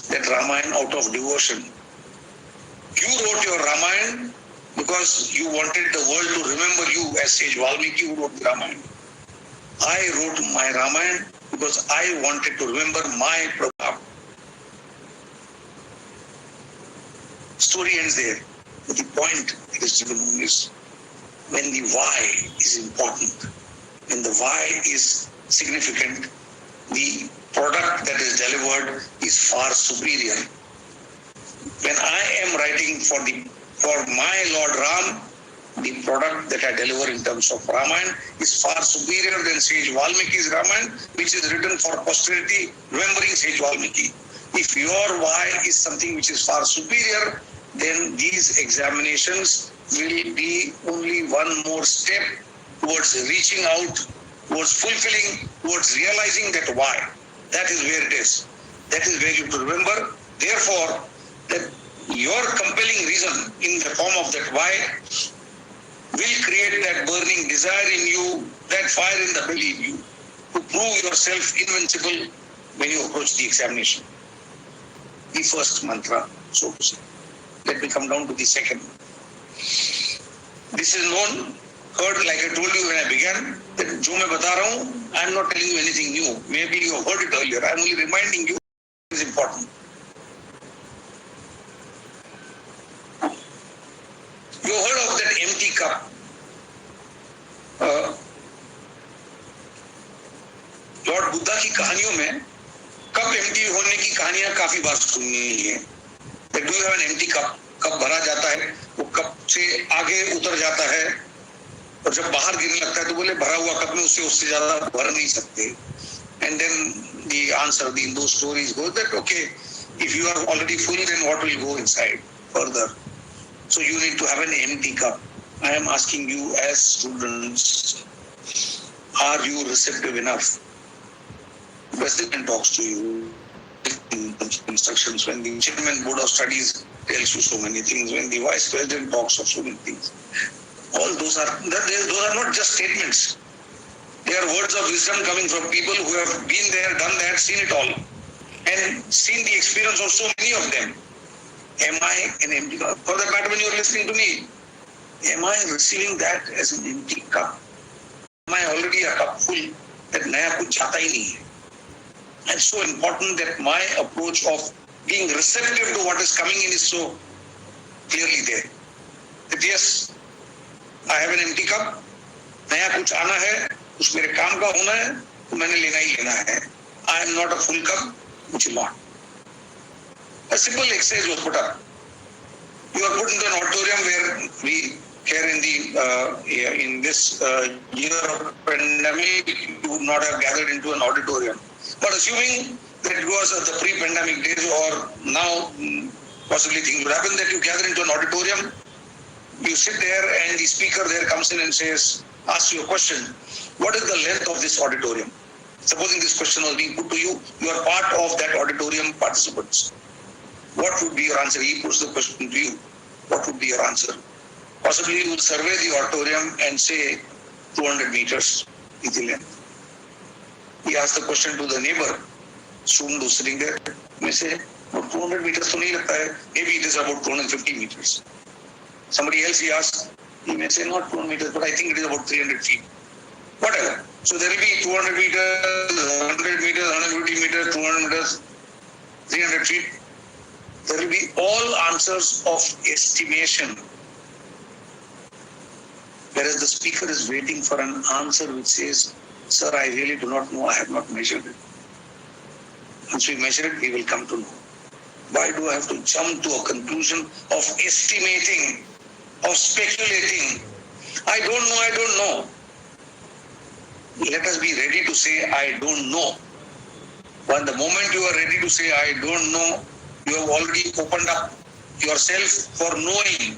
that Ramayana out of devotion. You wrote your Ramayana because you wanted the world to remember you as Sage Valmiki who wrote the Ramayana. I wrote my Ramayana because I wanted to remember my Prabhu." Story ends there. But the point that is given is when the why is important, when the why is significant, the product that is delivered is far superior. When I am writing for my Lord Ram, the product that I deliver in terms of Ramayana is far superior than Sage Valmiki's Ramayana, which is written for posterity, remembering Sage Valmiki. If your why is something which is far superior, then these examinations will be only one more step towards reaching out, towards fulfilling, towards realizing that why. That is where it is. That is where you have to remember. Therefore, that your compelling reason in the form of that why will create that burning desire in you, that fire in the belly in you, to prove yourself invincible when you approach the examination. The first mantra, so to say. Let me come down to the second. This is known, heard, like I told you when I began, that जो मैं बता रहा हूँ, I am not telling you anything new. Maybe you have heard it earlier. I am only reminding you it is important. You heard of that empty cup. Lord Buddha की कहानियों में cup empty होने की कहानियां काफी बार सुनी है. Do you have an empty cup? Cup भरा जाता है, वो कप से आगे उतर जाता है, और जब बाहर गिरने लगता है तो बोले भरा हुआ कप में उससे ज्यादा भर नहीं सकते. And then the answer in those stories goes that okay, if you are already full, then what will go inside further? So you need to have an empty cup. I am asking you as students, are you receptive enough? president talks to you in instructions, when the chairman board of studies tells you so many things, when the vice president talks of so many things, all those are not just statements. They are words of wisdom coming from people who have been there, done that, seen it all, and seen the experience of so many of them. Am I an empty cup? For that matter, when you are listening to me, am I receiving that as an empty cup? Am I already a cup full that naya kuch jata hi nahi hai? And so important that my approach of being receptive to what is coming in is so clearly there. That yes, I have an empty cup, naya kuch aana hai, us mere kaam ka hona hai, to maine lena hi lena hai. I am not a full cup, which is not. A simple exercise was put up. You are put into an auditorium where we here in this year of pandemic, you would not have gathered into an auditorium. But assuming that it was the pre-pandemic days or now possibly things would happen, that you gather into an auditorium, you sit there and the speaker there comes in and says, asks you a question, what is the length of this auditorium? Supposing this question was being put to you, you are part of that auditorium participants. What would be your answer? He puts the question to you. What would be your answer? Possibly you will survey the auditorium and say 200 meters is the length. He asks the question to the neighbor, student who's sitting there, may say, 200 meters to nahi lagta hai. Maybe it is about 250 meters. Somebody else he asks, he may say not 200 meters, but I think it is about 300 feet. Whatever. So there will be 200 meters, 100 meters, 150 meters, 200 meters, 300 feet. There will be all answers of estimation. Whereas the speaker is waiting for an answer which says, sir, I really do not know, I have not measured it. Once we measure it, we will come to know. Why do I have to jump to a conclusion of estimating, of speculating? I don't know. Let us be ready to say, I don't know. But the moment you are ready to say, I don't know, you have already opened up yourself for knowing.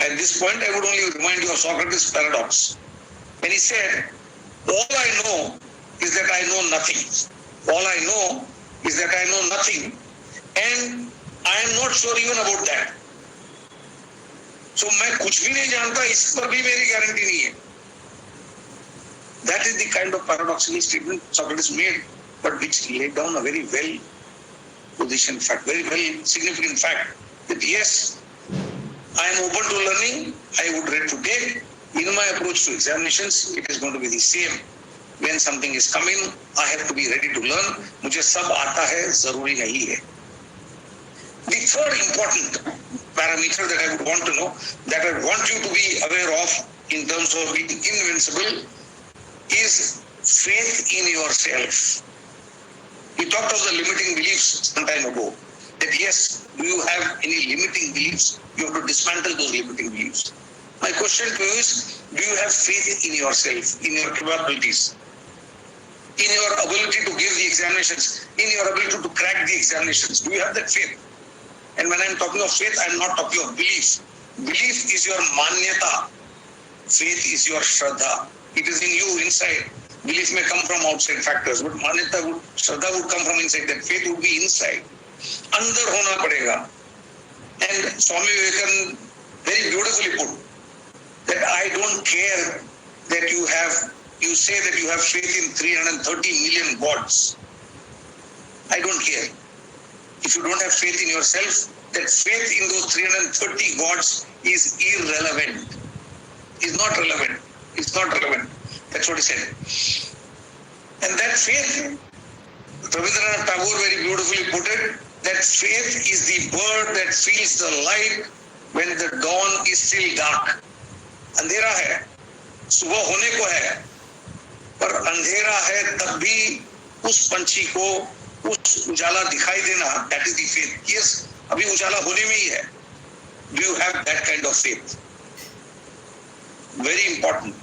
At this point, I would only remind you of Socrates' paradox. When he said, all I know is that I know nothing. All I know is that I know nothing. And I am not sure even about that. So, मैं कुछ भी नहीं जानता, इस पर भी मेरी guarantee नहीं है. That is the kind of paradoxical statement Socrates made, but which laid down a very well positioned fact, very well significant fact, that yes, I am open to learning, I would ready to take. In my approach to examinations, it is going to be the same. When something is coming, I have to be ready to learn. मुझे सब आता है, जरूरी नहीं है. The third important parameter that I would want to know, that I want you to be aware of in terms of being invincible, is faith in yourself. We talked of the limiting beliefs some time ago. That yes, do you have any limiting beliefs? You have to dismantle those limiting beliefs. My question to you is, do you have faith in yourself, in your capabilities, in your ability to give the examinations, in your ability to crack the examinations? Do you have that faith? And when I'm talking of faith, I'm not talking of belief. Belief is your manyata. Faith is your shraddha. It is in you, inside. Belief may come from outside factors, but manyata shraddha would come from inside. That faith would be inside. Andar hona padega. And Swami Vivekananda very beautifully put that I don't care that you say that you have faith in 330 million gods. I don't care. If you don't have faith in yourself, that faith in those 330 gods is irrelevant. Is not relevant. It's not relevant. That's what he said. And that faith, Rabindranath Tagore very beautifully put it, that faith is the bird that feels the light when the dawn is still dark. अंधेरा है, सुबह होने को है, पर अंधेरा है तब भी उस पंछी को उस उजाला दिखाई देना, that is the faith. Yes, अभी उजाला होने में ही है. Do you have that kind of faith? Very important.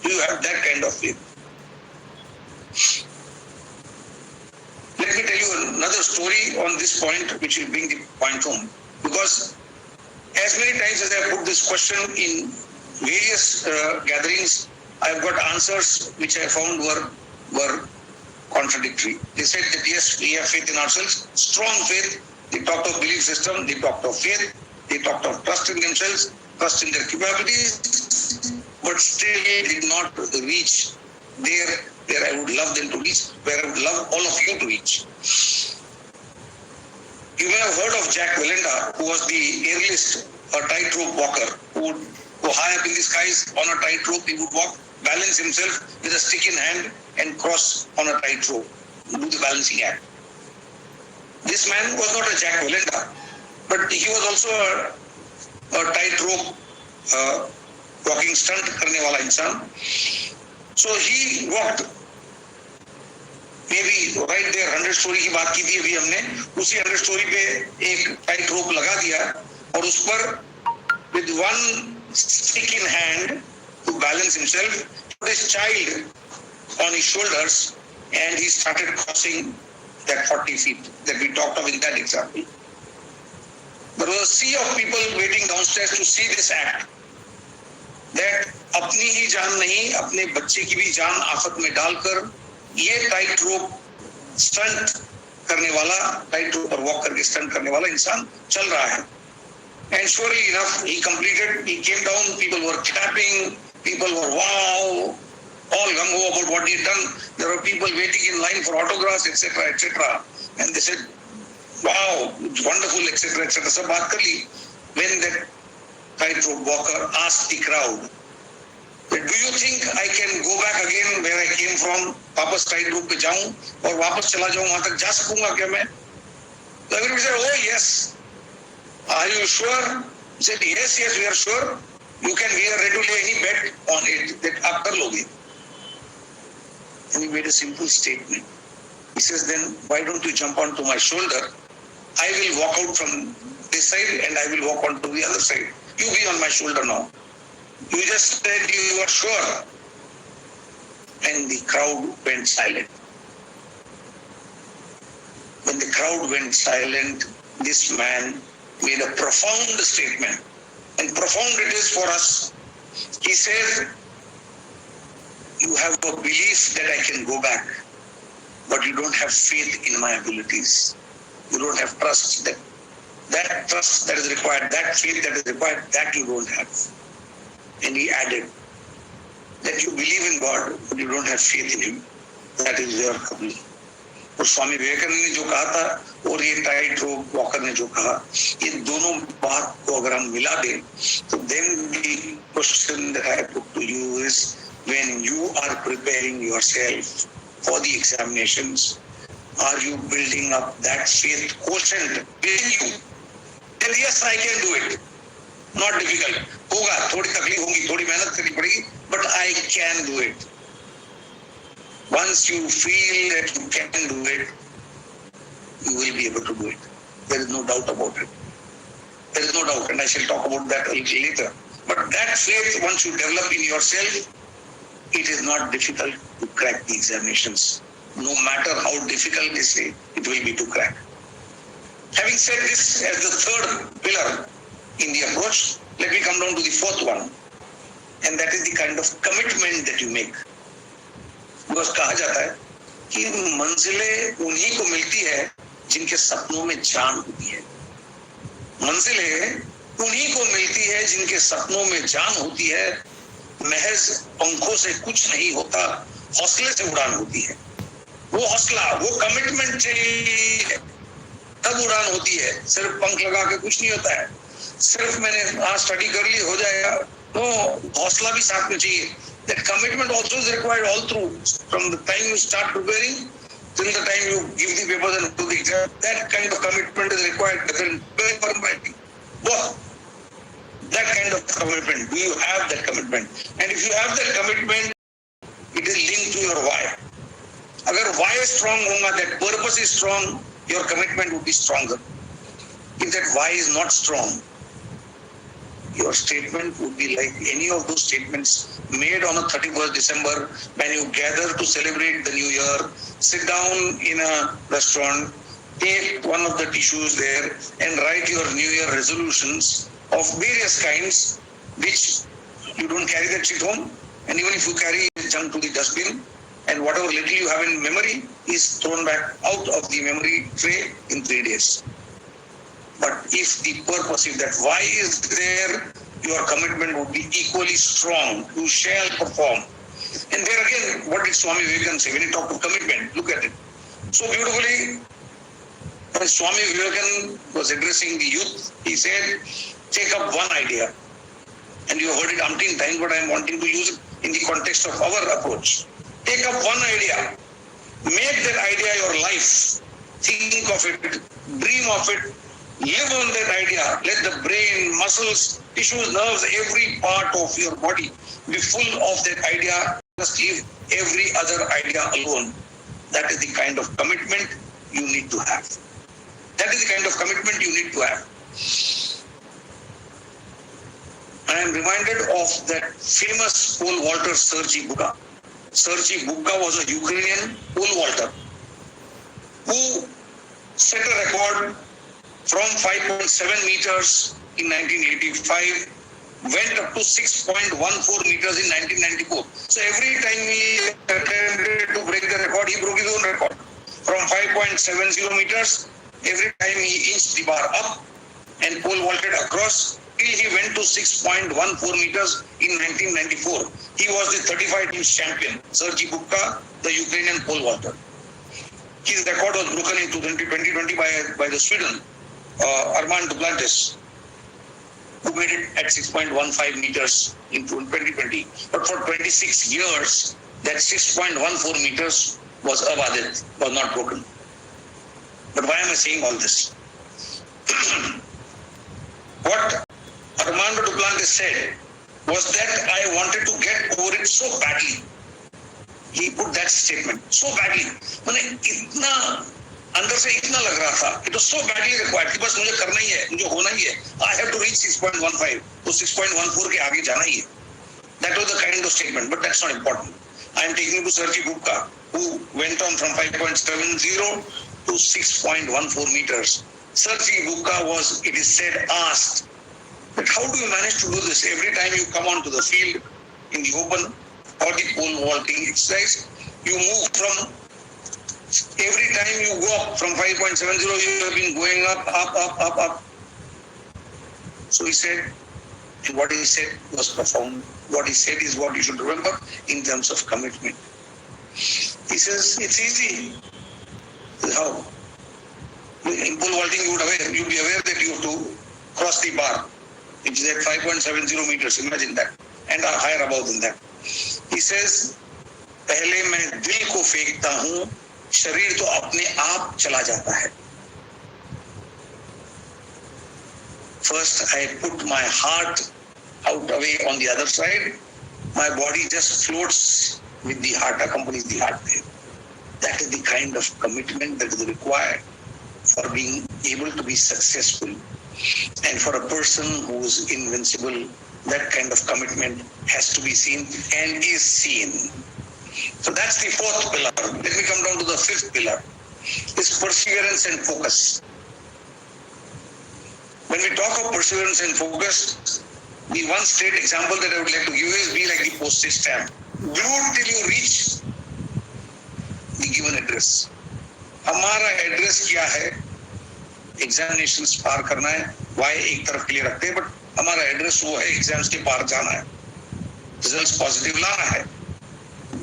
Do you have that kind of faith? Let me tell you another story on this point, which will bring the point home. Because as many times as I have put this question in various gatherings, I have got answers which I found were contradictory. They said that yes, we have faith in ourselves, strong faith. They talked of belief system, they talked of faith, they talked of trust in themselves, trust in their capabilities, but still did not reach there where I would love them to reach, where I would love all of you to reach. You may have heard of Jack Wallenda, who was the aerialist, a tightrope walker, who would go high up in the skies on a tightrope. He would walk, balance himself with a stick in hand and cross on a tightrope, do the balancing act. This man was not a Jack Wallenda, but he was also a tightrope walking stunt करने वाला इंसान. So he walked. Maybe right there 100 story की बात की थी अभी हमने, उसी 100 story पे एक टाइट रोप लगा दिया और उस पर with one stick in hand to balance himself, put his child on his shoulders and he started crossing that 40 feet that we talked of in that example. There was a sea of people waiting downstairs to see this act. That अपनी ही जान नहीं, अपने बच्चे की भी जान आफत में डालकर ये टाइट रोप स्टंट करने वाला, टाइट रोप पर वॉक करके स्टंट करने वाला इंसान चल रहा है. And surely enough, he completed, he came down, people were clapping, people were wow, all gung-ho about what he had done. There were people waiting in line for autographs, etc., etc. And they said, wow, it's wonderful, etc., etc. सब बात कर ली. When that tightrope walker asked the crowd, do you think I can go back again where I came from? वापस tightrope पे जाऊं और वापस चला जाऊं, वहां तक जा सकूंगा क्या मैं? So everybody said, oh yes. Are you sure? He said, yes, yes, we are sure. You can, we are ready to lay any bet on it that आप कर लोगे. And he made a simple statement. He says, then why don't you jump onto my shoulder? I will walk out from this side and I will walk onto the other side. You be on my shoulder now. You just said you are sure. And the crowd went silent. When the crowd went silent, this man made a profound statement. And profound it is for us. He said, you have a belief that I can go back, but you don't have faith in my abilities. You don't have trust. That trust that is required, that faith that is required, that you don't have. And he added that you believe in God, but you don't have faith in Him. That is your trouble. और स्वामी विवेकानंद ने जो कहा था और ये tight रोप walker ने जो कहा, ये दोनों बात को अगर हम मिला दें, तो then the question that I put to you is, when you are preparing yourself for the examinations, are you building up that faith quotient within you? Then yes, I can do it. Not difficult. होगा, थोड़ी तकलीफ होगी, थोड़ी मेहनत करनी पड़ेगी, but I can do it. Once you feel that you can do it, you will be able to do it. There is no doubt about it. There is no doubt, and I shall talk about that a little later. But that faith, once you develop in yourself, it is not difficult to crack the examinations. No matter how difficult they say, it will be to crack. Having said this as the third pillar in the approach, let me come down to the fourth one. And that is the kind of commitment that you make. Because कहा जाता है कि मंजिलें उन्हीं को मिलती है जिनके सपनों में जान होती है. मंजिलें उन्हीं को मिलती है जिनके सपनों में जान होती है. महज पंखों से कुछ नहीं होता, हौसले से उड़ान होती है. वो हौसला, वो कमिटमेंट चाहिए, तब उड़ान होती है. सिर्फ पंख लगा के कुछ नहीं होता है. सिर्फ मैंने आज स्टडी कर ली हो जाएगा, तो हौसला भी साथ में चाहिए. That commitment also is required all through, from the time you start preparing till the time you give the papers and do the exam. That kind of commitment is required. What? That kind of commitment. Do you have that commitment? And if you have that commitment, it is linked to your why. Agar why is strong hoga, that purpose is strong, your commitment would be stronger. If that why is not strong, your statement would be like any of those statements made on a 31st December when you gather to celebrate the new year, sit down in a restaurant, take one of the tissues there and write your new year resolutions of various kinds, which you don't carry that shit home. And even if you carry it, junk to the dustbin. and whatever little you have in memory is thrown back out of the memory tray in 3 days. But if the purpose, if that why is there, your commitment would be equally strong. You shall perform. And there again, what did Swami Vivekananda say when he talked of commitment? Look at it. So beautifully, when Swami Vivekananda was addressing the youth, he said, take up one idea. And you heard it umpteen times, but I am wanting to use it in the context of our approach. Take up one idea. Make that idea your life. Think of it. Dream of it. Live on that idea. Let the brain, muscles, tissues, nerves, every part of your body be full of that idea. Just leave every other idea alone. That is the kind of commitment you need to have. That is the kind of commitment you need to have. I am reminded of that famous pole vaulter Sergei Buka. Sergei Buka was a Ukrainian pole vaulter who set a record from 5.7 meters in 1985, went up to 6.14 meters in 1994. So every time he attempted to break the record, he broke his own record. From 5.70 meters, every time he inched the bar up and pole vaulted across, till he went to 6.14 meters in 1994. He was the 35-inch champion, Sergei Buka, the Ukrainian pole vaulter. His record was broken in 2020 by the Sweden, Armand Duplantis, who made it at 6.15 meters in 2020. But for 26 years, that 6.14 meters was abadit, was not broken. But why am I saying all this? What Armando Duplantis said was that I wanted to get over it so badly. He put that statement, so badly. मैंने इतना अंदर से इतना लग रहा था, it was so badly required कि बस मुझे करना ही है, मुझे होना ही है. I have to reach 6.15, तो 6.14 के आगे जाना ही है. That was the kind of statement, but that's not important. I am taking you to Sergei Buka, who went on from 5.70 to 6.14 meters. Sergei Buka was, it is said, asked, but how do you manage to do this? Every time you come onto the field in the open or the pole vaulting exercise, you move from, every time you go up from 5.70, you have been going up. So he said, and what he said was profound. What he said is what you should remember in terms of commitment. He says, it's easy. How? In pole vaulting, you'd be aware that you have to cross the bar, which is at 5.70 meters. Imagine that. And higher above than that. He says, पहले मैं दिल को फेंकता हूँ, शरीर तो अपने आप चला जाता है. First, I put my heart out away on the other side. My body just floats with the heart, accompanies the heart there. That is the kind of commitment that is required for being able to be successful. And for a person who is invincible, that kind of commitment has to be seen and is seen. So that's the fourth pillar. Let me come down to the fifth pillar. Is perseverance and focus. When we talk of perseverance and focus, the one straight example that I would like to give is be like the postage stamp. Glued till you reach the given address. हमारा address क्या है? Examinations पार करना है. Y एक तरफ clear रखते हैं, but हमारा एड्रेस वो है, एग्जाम्स के पार जाना है, रिजल्ट्स पॉजिटिव लाना है.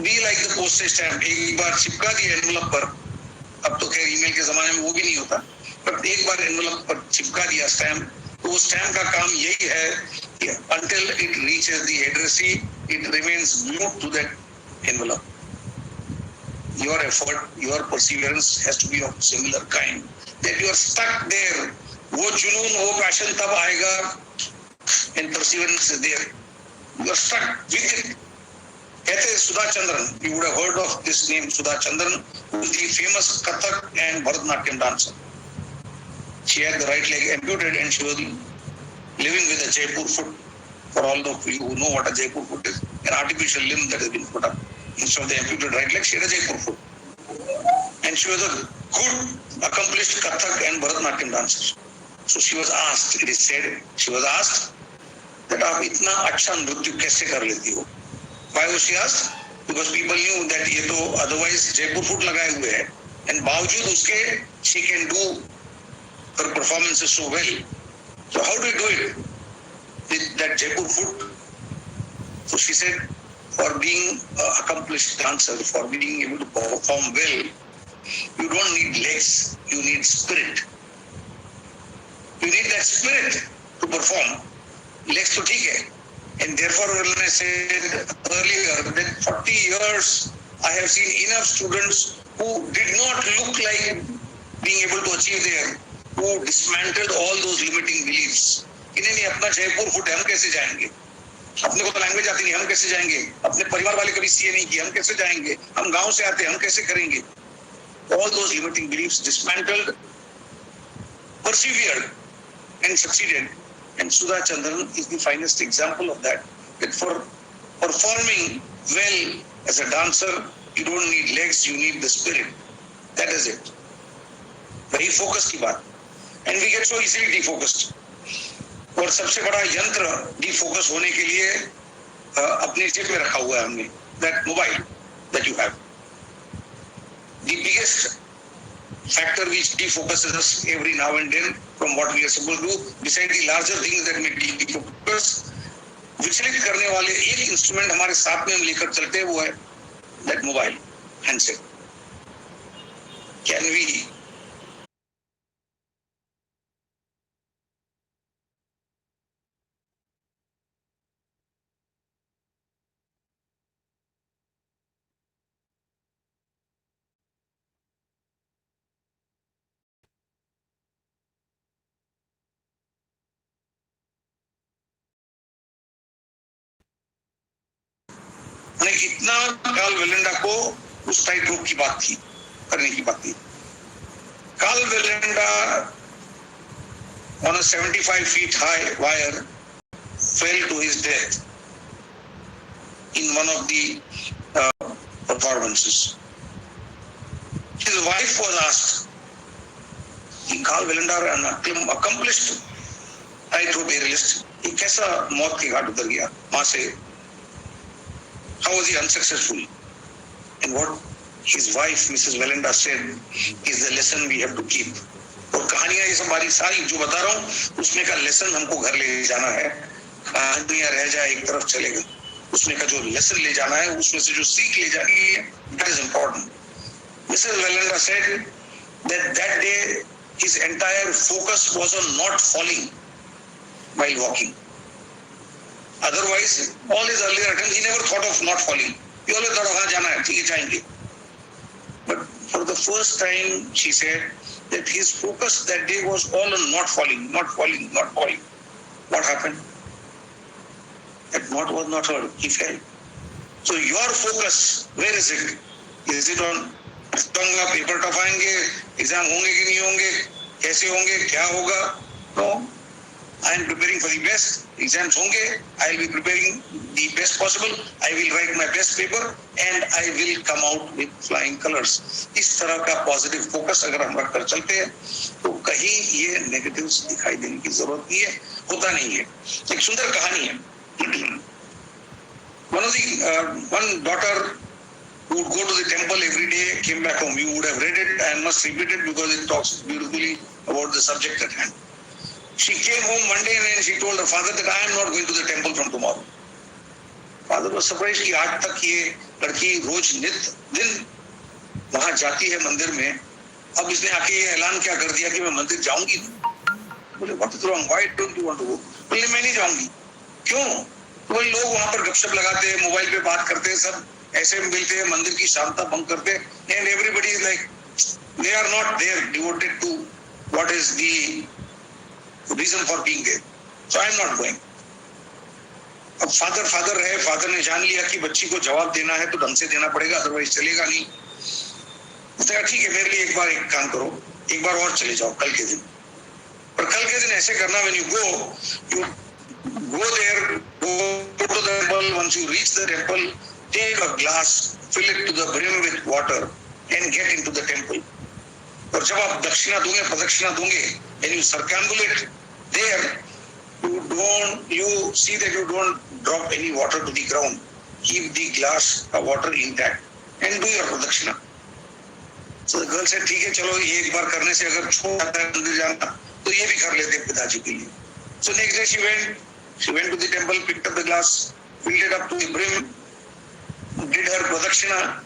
Be like the postage stamp. एक बार चिपका दिया एनवलप पर, अब तो खैर ईमेल के जमाने में वो भी नहीं होता, बट एक बार एनवलप पर चिपका दिया स्टैम्प, तो वो स्टैम्प का काम यही है कि until it reaches the addressee, it remains glued to that envelope. Your effort, your perseverance has to be of similar kind. That you are stuck there. वो जुनून, वो passion तब आएगा, and perseverance is there. You are stuck with it. कहते हैं Sudha Chandran, you would have heard of this name, Sudha Chandran, who is the famous Kathak and Bharatanatyam dancer. She had the right leg amputated and she was living with a Jaipur foot. For all of you who know what a Jaipur foot is, an artificial limb that has been put up. Instead of the amputated right leg, she had a Jaipur foot. And she was a good, accomplished Kathak and Bharatanatyam dancer. So she was asked, it is said, she was asked that आप इतना अच्छा नृत्य कैसे कर लेती हो? Why was she asked? because people knew that ये तो otherwise जयपुर फुट लगाए हुए है, and बावजूद उसके she can do her performances so well. So how do you do it with that Jaipur foot? So she said, for being an accomplished dancer, for being able to perform well, you don't need legs, you need spirit. You need that spirit to perform. Legs to ठीक है. And therefore, when I said earlier that 40 years, I have seen enough students who did not look like being able to achieve their, who dismantled all those limiting beliefs. इन्हें नहीं अपना Jaipur foot है, हम कैसे जाएंगे? अपने को तो लैंग्वेज आती नहीं, हम कैसे जाएंगे? अपने परिवार वाले कभी सीए नहीं किए, हम कैसे जाएंगे? हम गांव से आते हैं, हम कैसे करेंगे? All those limiting beliefs dismantled, persevered, and succeeded. And Sudha Chandran is the finest example of that. That for performing well as a dancer, you don't need legs, you need the spirit. That is it. वही focus की बात. And we get so easily defocused. और सबसे बड़ा यंत्र defocus होने के लिए अपने जेब में रखा हुआ है हमने, that mobile that you have. The biggest factor which defocuses us every now and then from what we are supposed to do, besides the larger things that make defocus, विचलित करने वाले एक इंस्ट्रूमेंट हमारे साथ में हम लेकर चलते हैं, वो है that mobile handset. Can we ने इतना कार्ल वेलेंडा को उस टाइट रोप की बात थी, करने की बात थी. Karl Wallenda on a 75 feet high wire fell to his death in one of the performances. His wife was asked, Carl Wellender, an accomplished tightrope aerialist, he कैसा मौत के घाट उतर गया वहां से? How was he unsuccessful? And what his wife, Mrs. Wellender, said is the lesson we have to keep. और कहानियां ये सब बारी सारी जो बता रहा हूँ उसमें का लेसन हमको घर ले जाना है. कहानियां रह जाए एक तरफ चलेगा, उसमें का जो लेसन ले जाना है, उसमें से जो सीख ले जानी है, that is important. Mrs. Wellender said that that day his entire focus was on not falling while walking. Otherwise, all his earlier attempts, he never thought of not falling. He always thought of हाँ जाना है, ठीक है जाएंगे. But for the first time, she said that his focus that day was all on not falling, not falling, not falling. What happened? That knot was not heard. He fell. So your focus, where is it? Is it on paper tough आएंगे, exam होंगे कि नहीं होंगे, कैसे होंगे, क्या होगा? No. I am preparing for the best. Exams honge. I will be preparing the best possible. I will write my best paper and I will come out with flying colors. इस तरह का positive focus अगर हम रखकर चलते हैं तो कहीं ये negatives दिखाई देने की जरूरत नहीं है, होता नहीं है. एक सुंदर कहानी है. One daughter who would go to the temple every day came back home. You would have read it and must repeat it because it talks beautifully about the subject at hand. She came home one day and she told her father that I am not going to the temple from tomorrow. Father was surprised कि आज तक ये लड़की रोज नित दिन वहां जाती है मंदिर में, अब इसने आके ये ऐलान क्या कर दिया कि मैं मंदिर जाऊंगी नहीं. बोले what is wrong? Why don't you want to go? बोले मैं नहीं जाऊंगी. क्यों? तो लोग वहां पर गपशप लगाते हैं, मोबाइल पे बात करते हैं, सब ऐसे मिलते हैं, मंदिर की शांतता भंग करते हैं, and everybody is like they are not there devoted to what is the reason for being there. So I am not going. अब फादर रहे, फादर ने जान लिया कि बच्ची को जवाब देना है तो ढंग से देना पड़ेगा, अदरवाइज चलेगा नहीं. उसने कहा ठीक है मेरे लिए एक काम करो, एक बार और चले जाओ कल के दिन. पर कल के दिन ऐसे करना, when you go there, go to the temple. Once you reach the temple, take a glass, fill it to the brim with water and get into the temple. और जब आप दक्षिणा दोगे, प्रदक्षिणा दोगे, and you circumambulate there, you see that you don't drop any water to the ground. keep the glass of water intact and do your pradakshina. So the girl said, ठीक है चलो ये एक बार करने से अगर छूट जाता है मंदिर जाना तो ये भी कर लेते हैं पिताजी के लिए. So next day she went to the temple, picked up the glass, filled it up to the brim, did her pradakshina,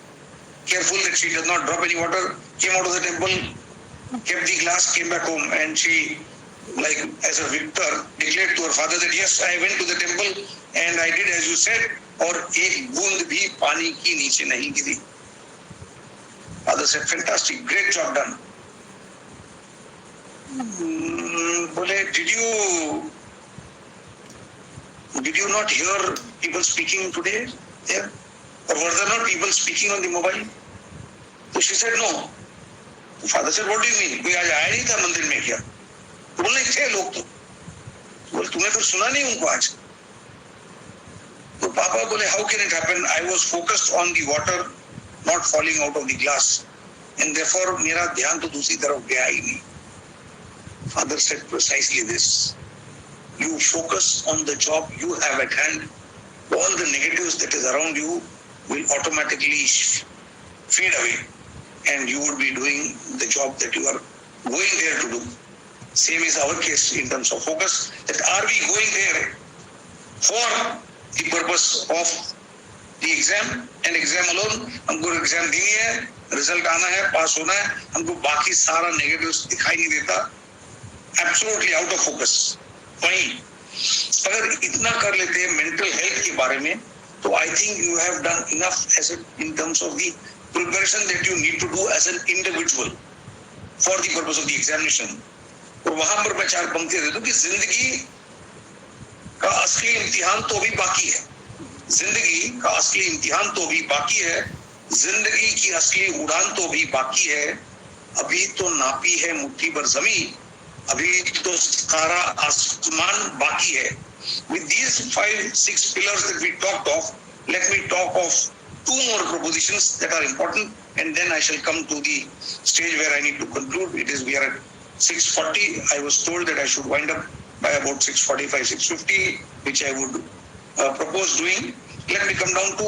careful that she does not drop any water, came out of the temple, kept the glass, came back home, and she, like as a victor, declared to her father that yes, I went to the temple and I did as you said, और एक बूंद भी पानी की नीचे नहीं गिरी. Father said, fantastic, great job done. बोले, did you not hear people speaking today there? Or were there not people speaking on the mobile? So she said, no. So father said, what do you mean? कोई आज आया नहीं था मंदिर में क्या? तो बोलने थे लोग तो. बोले तुमने फिर सुना नहीं उनको आज? तो पापा बोले, how can it happen? I was focused on the water not falling out of the glass, and therefore मेरा ध्यान तो दूसरी तरफ गया ही नहीं. Father said precisely this. You focus on the job you have at hand. All the negatives that is around you will automatically fade away, and you would be doing the job that you are going there to do. Same is our case in terms of focus. That are we going there for the purpose of the exam and exam alone? हमको exam देनी है, result आना है, pass होना है. हमको बाकी सारा negatives दिखाई नहीं देता. Absolutely out of focus. वहीं अगर इतना कर लेते हैं mental health के बारे में, तो I think you have done enough as in terms of the preparation that you need to do as an individual for the purpose of the examination. और वहां पर मैं 4 पंक्तियां दे दूं कि जिंदगी का असली इम्तिहान तो अभी बाकी है. जिंदगी का असली इम्तिहान तो अभी बाकी है. जिंदगी की असली उड़ान तो अभी बाकी है. अभी तो नापी है मुट्ठी भर जमीन, अभी तो सारा आसमान बाकी है. With these 5-6 pillars that we talked of, let me talk of 2 more propositions that are important, and then I shall come to the stage where I need to conclude. We are at 6:40. I was told that I should wind up by about 6:45, 6:50, which I would propose doing. Let me come down to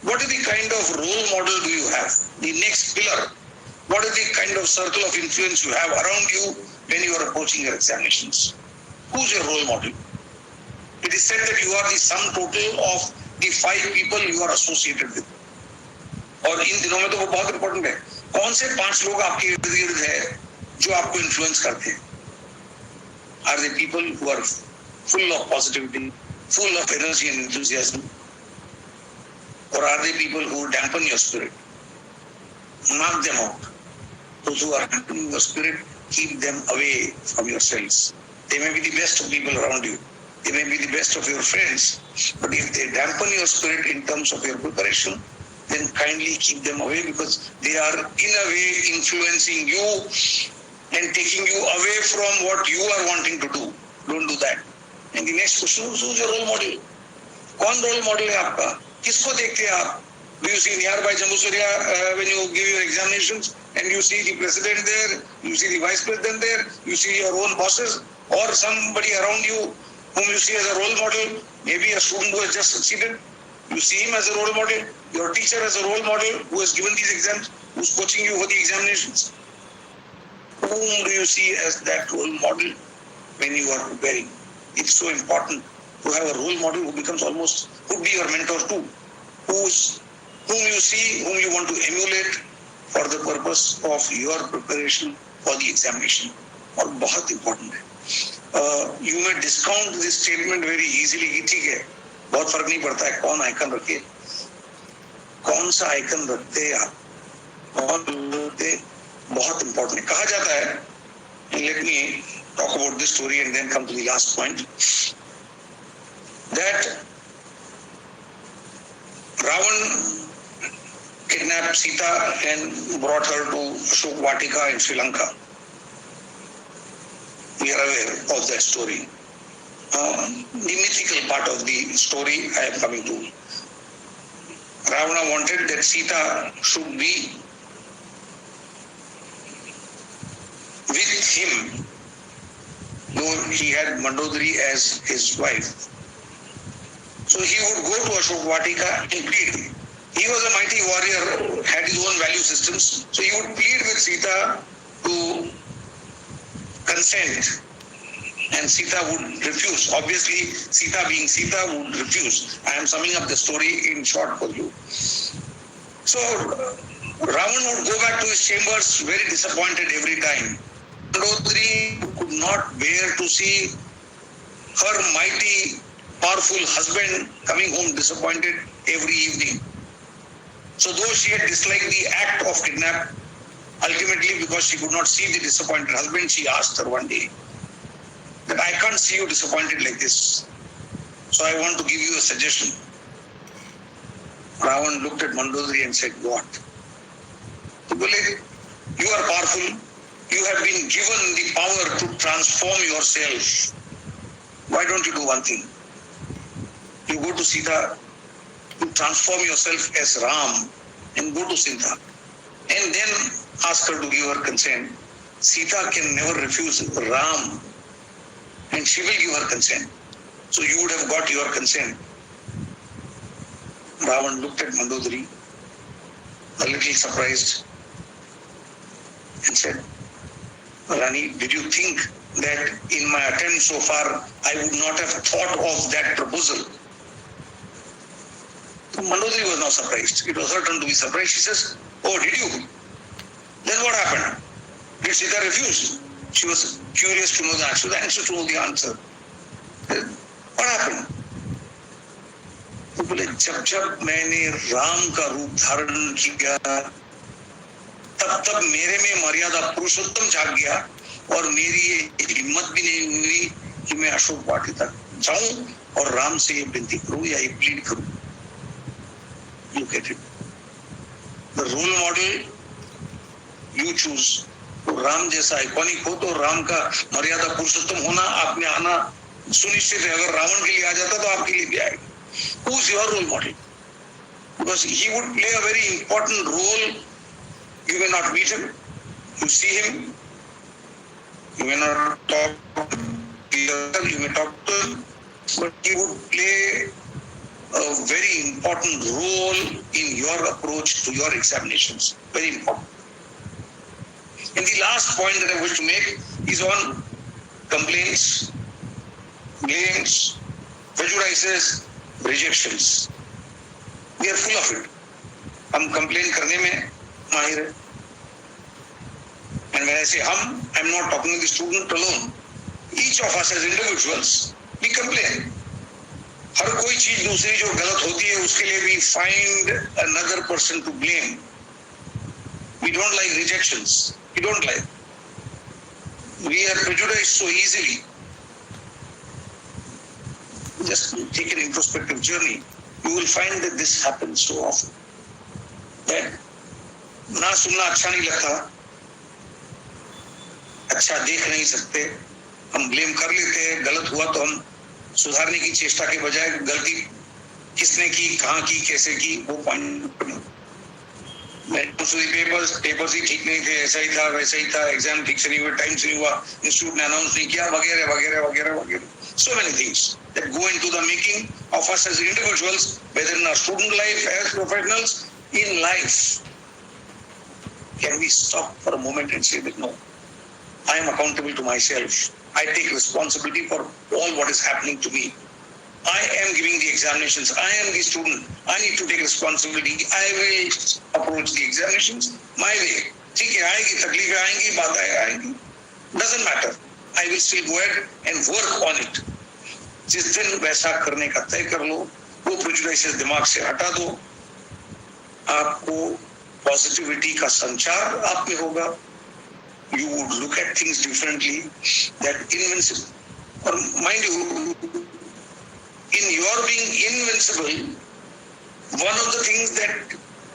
what is the kind of role model do you have? The next pillar. What is the kind of circle of influence you have around you when you are approaching your examinations? Who's your role model? It is said that you are the sum total of the 5 people you are associated with. और इन दिनों में तो वो बहुत important है. कौन से 5 लोग आपके इर्द गिर्द है जो आपको influence करते हैं? Are they people who are full of positivity, full of energy and enthusiasm? Or are they people who dampen your spirit? Knock them out. Those who are dampening your spirit, keep them away from yourselves. They may be the best of people around you. They may be the best of your friends. But if they dampen your spirit in terms of your preparation, then kindly keep them away, because they are in a way influencing you and taking you away from what you are wanting to do. Don't do that. And the next question, who's your role model? कौन role model है आपका? किसको देखते हैं आप? Do you see nearby Jambusariya when you give your examinations and you see the president there, you see the vice president there, you see your own bosses or somebody around you whom you see as a role model, maybe a student who has just succeeded, you see him as a role model, your teacher as a role model who has given these exams, who's coaching you for the examinations. Whom do you see as that role model when you are preparing? It's so important to have a role model who becomes almost, could be your mentor too, whom you see, whom you want to emulate for the purpose of your preparation for the examination. और बहुत important है. You may discount this statement very easily कि ठीक है, बहुत फर्क नहीं पड़ता है कौन आइकन रखे, कौन सा आइकन रखते हैं आप, कौन रखते, बहुत important है. कहा जाता है, and let me talk about this story and then come to the last point, that Ravan kidnapped Sita and brought her to Ashok Vatika in Sri Lanka. We are aware of that story. The mythical part of the story I am coming to. Ravana wanted that Sita should be with him, though he had Mandodari as his wife. So he would go to Ashok Vatika and plead. He was a mighty warrior, had his own value systems. So he would plead with Sita to consent. And Sita would refuse. Obviously, Sita being Sita would refuse. I am summing up the story in short for you. So Ravan would go back to his chambers very disappointed every time. Mandodari could not bear to see her mighty, powerful husband coming home disappointed every evening. So though she had disliked the act of kidnap, ultimately because she could not see the disappointed husband, she asked her one day that I can't see you disappointed like this. So I want to give you a suggestion. Ravan looked at Mandodari and said, what? You are powerful. You have been given the power to transform yourself. Why don't you do one thing? You go to Sita, you transform yourself as Ram and go to Sita. And then ask her to give her consent. Sita can never refuse Ram and she will give her consent. So you would have got your consent. Ravan looked at Mandodari, a little surprised, and said, Rani, did you think that in my attempt so far, I would not have thought of that proposal? So Mandodari was now surprised. It was her turn to be surprised. She says, oh, did you? Then what happened? Did Sita refuse? She was curious to know the answer. The answer to know the answer. What happened? तो बोले जब मैंने राम का रूप धारण किया तब मेरे में मर्यादा पुरुषोत्तम जाग गया और मेरी ये हिम्मत भी नहीं हुई कि मैं अशोक वाटी तक जाऊं और राम से ये विनती करूं या ये प्लीड करूं. You get it? The role model you choose. तो राम जैसा आइकॉनिक हो तो राम का मर्यादा पुरुषोत्तम होना आप में आना सुनिश्चित है. अगर रावण के लिए आ जाता तो आपके लिए भी आएगा. Who's your role model? Because he would play a very important role. You may not meet him, you see him, you may not talk to him, you may talk to him, but he would play a very important role in your approach to your examinations. Very important. And the last point that I wish to make is on complaints, blames, prejudices, rejections. We are full of it. हम complain करने में माहिर है. And when I say हम, I'm not talking to the student alone. Each of us as individuals, we complain. हर कोई चीज दूसरी जो गलत होती है उसके लिए we find another person to blame. We don't like rejections. We don't like. We are prejudiced so easily. Just take an introspective journey. You will find that this happens so often. That ना सुनना अच्छा नहीं लगता, अच्छा देख नहीं सकते, हम ब्लेम कर लेते हैं, गलत हुआ तो हम सुधारने की चेष्टा के बजाय गलती किसने की, कहाँ की, कैसे की, वो पॉइंट पेपर्स ही ठीक नहीं थे, ऐसा ही था, वैसा ही था, एग्जाम ठीक से नहीं हुआ, टाइम से नहीं हुआ, इंस्टीट्यूट ने अनाउंस नहीं किया, वगैरह वगैरह वगैरह वगैरह. So many things that go into the making of us as individuals, whether in our student life, as professionals, in life. Can we stop for a moment and say that no, I am accountable to myself. I take responsibility for all what is happening to me. I am giving the examinations. I am the student. I need to take responsibility. I will approach the examinations my way. ठीक है, आएगी तकलीफें आएंगी, बातें आएंगी. Doesn't matter. I will still go ahead and work on it. जिस दिन वैसा करने का तय कर लो, वो प्रेजुडिसेस दिमाग से हटा दो, आपको पॉजिटिविटी का संचार आप में होगा. You would look at things differently. That invincible, or mind you, in your being invincible, one of the things that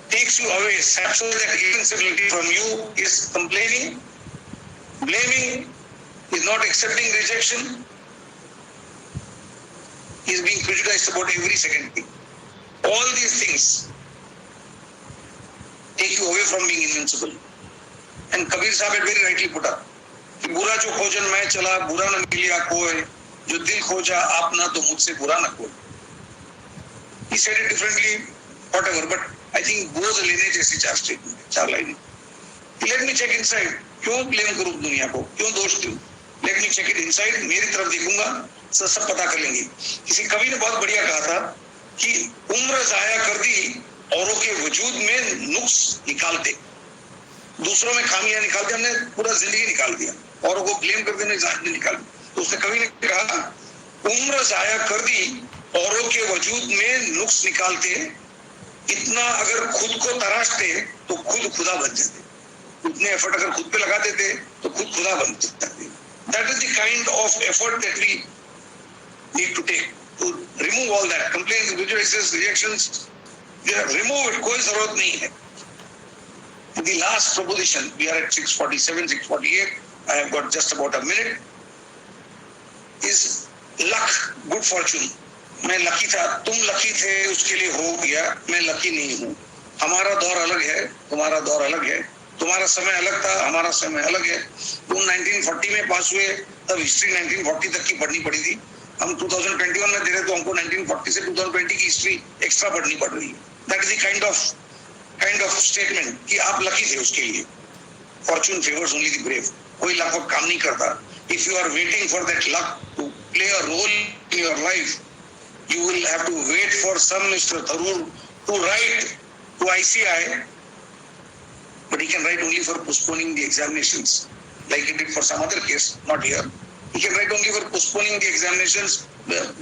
takes you away, saps away that invincibility from you is complaining, blaming, is not accepting rejection, is being prejudiced about every second thing. All these things take you away from being invincible. And Kabir Sahib had very rightly put up, कि बुरा जो खोजन मैं चला, बुरा न मिलिया कोई, जो दिल खोजा आप ना तो मुझसे बुरा न कोई. he said it differently, whatever. But I think both लेने जैसी चार statement, चार लाइनें. Let me check inside. क्यों blame करूँ दुनिया को? क्यों दोष दूँ? Let me check it inside. मेरी तरफ देखूंगा, सब पता कर लेंगे. किसी कवि ने बहुत बढ़िया कहा था कि उम्र जाया कर दी औरों के वजूद में नुक्स निकालते, दूसरों में खामियां निकालते, हमने पूरा जिंदगी निकाल दिया, औरों को ब्लेम कर देने निकाल दिया. तो उसने कवि ने कहा उम्र जाया कर दी औरों के वजूद में नुक्स निकालते, इतना अगर खुद को तराशते तो खुद खुदा बन जाते. उतने एफर्ट अगर खुद पे लगा देते तो खुद खुदा बन जाते. That is the kind of effort that we need to take to remove all that complaints, grievances, rejections. Remove it. कोई जरूरत नहीं है. The last proposition, we are at 6:47, 6:48. I have got just about a minute. Is luck, good fortune. मैं lucky था, तुम lucky थे, उसके लिए हो गया. मैं लकी नहीं हूँ. हमारा दौर अलग है, तुम्हारा दौर अलग है. तुम्हारा समय अलग था, हमारा समय अलग है. तुम 1940 में पास हुए, तब हिस्ट्री 1940 तक की पढ़नी पड़ी थी. हम 2021 में दे रहे तो हमको 1940 से 2020 की हिस्ट्री एक्स्ट्रा पढ़नी पड़ रही है. That is the kind of statement कि आप लकी थे उसके लिए. Fortune favors only the brave. कोई luck का काम नहीं करता. If you are waiting for that luck to play a role in your life, you will have to wait for some Mr. Tharoor to write to ICAI, but he can write only for postponing the examinations, like he did for some other case, not here. He can write only for postponing the examinations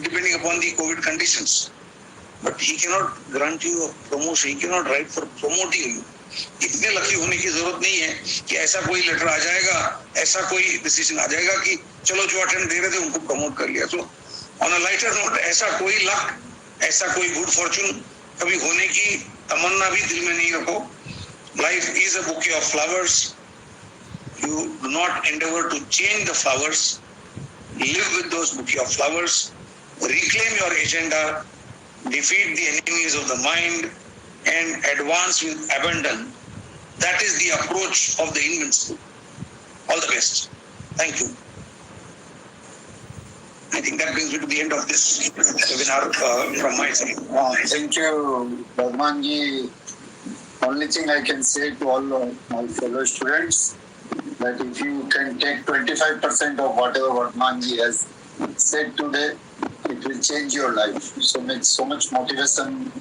depending upon the COVID conditions. But he cannot grant you a promotion. He cannot write for promoting you. इतने lucky होने की जरूरत नहीं है कि ऐसा कोई letter आ जाएगा, ऐसा कोई डिसीजन आ जाएगा कि चलो जो अटेंड दे रहे थे उनको प्रमोट कर लिया. So on a lighter note, ऐसा कोई लक, ऐसा कोई गुड फॉर्चून कभी होने की तमन्ना भी दिल में नहीं रखो. Life is a bouquet of flowers. You do not endeavor to change the flowers. Live with those bouquet of flowers. Reclaim your agenda. Defeat the enemies of the mind and advance with abandon. That is the approach of the invincible. All the best. Thank you. I think that brings me to the end of this webinar from my side. Thank you, Bhagwanji. Only thing I can say to all my fellow students, that if you can take 25% of whatever Bhagwanji has said today, it will change your life. So much motivation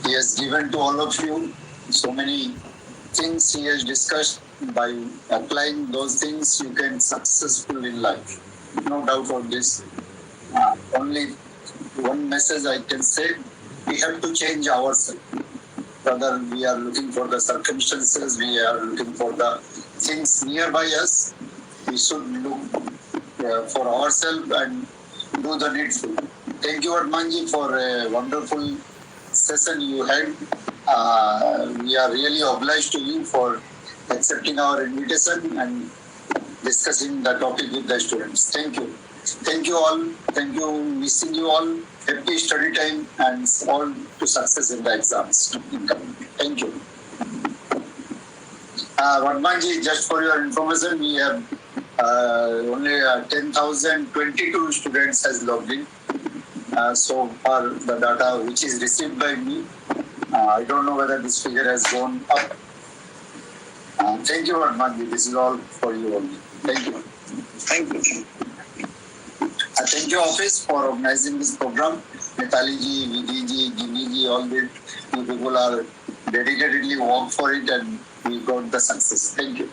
he has given to all of you. So many things he has discussed. By applying those things, you can successful in life. No doubt of this. Only one message I can say: we have to change ourselves. Whether we are looking for the circumstances, we are looking for the things nearby us, we should look for ourselves and do the needful. Thank you, Admanji, for a wonderful session you had. We are really obliged to you for accepting our invitation and discussing the topic with the students. Thank you. Thank you all. Thank you. Wishing you all happy study time and all to success in the exams. Thank you. Vadmanji, just for your information, we have only 10,022 students has logged in. So far, the data which is received by me, I don't know whether this figure has gone up. Thank you, Vadmanji. This is all for you only. Thank you. Thank you. Thank you, office, for organizing this program. Mitali ji, Vidhi ji, Gini ji, all the people are dedicatedly work for it and we got the success. Thank you.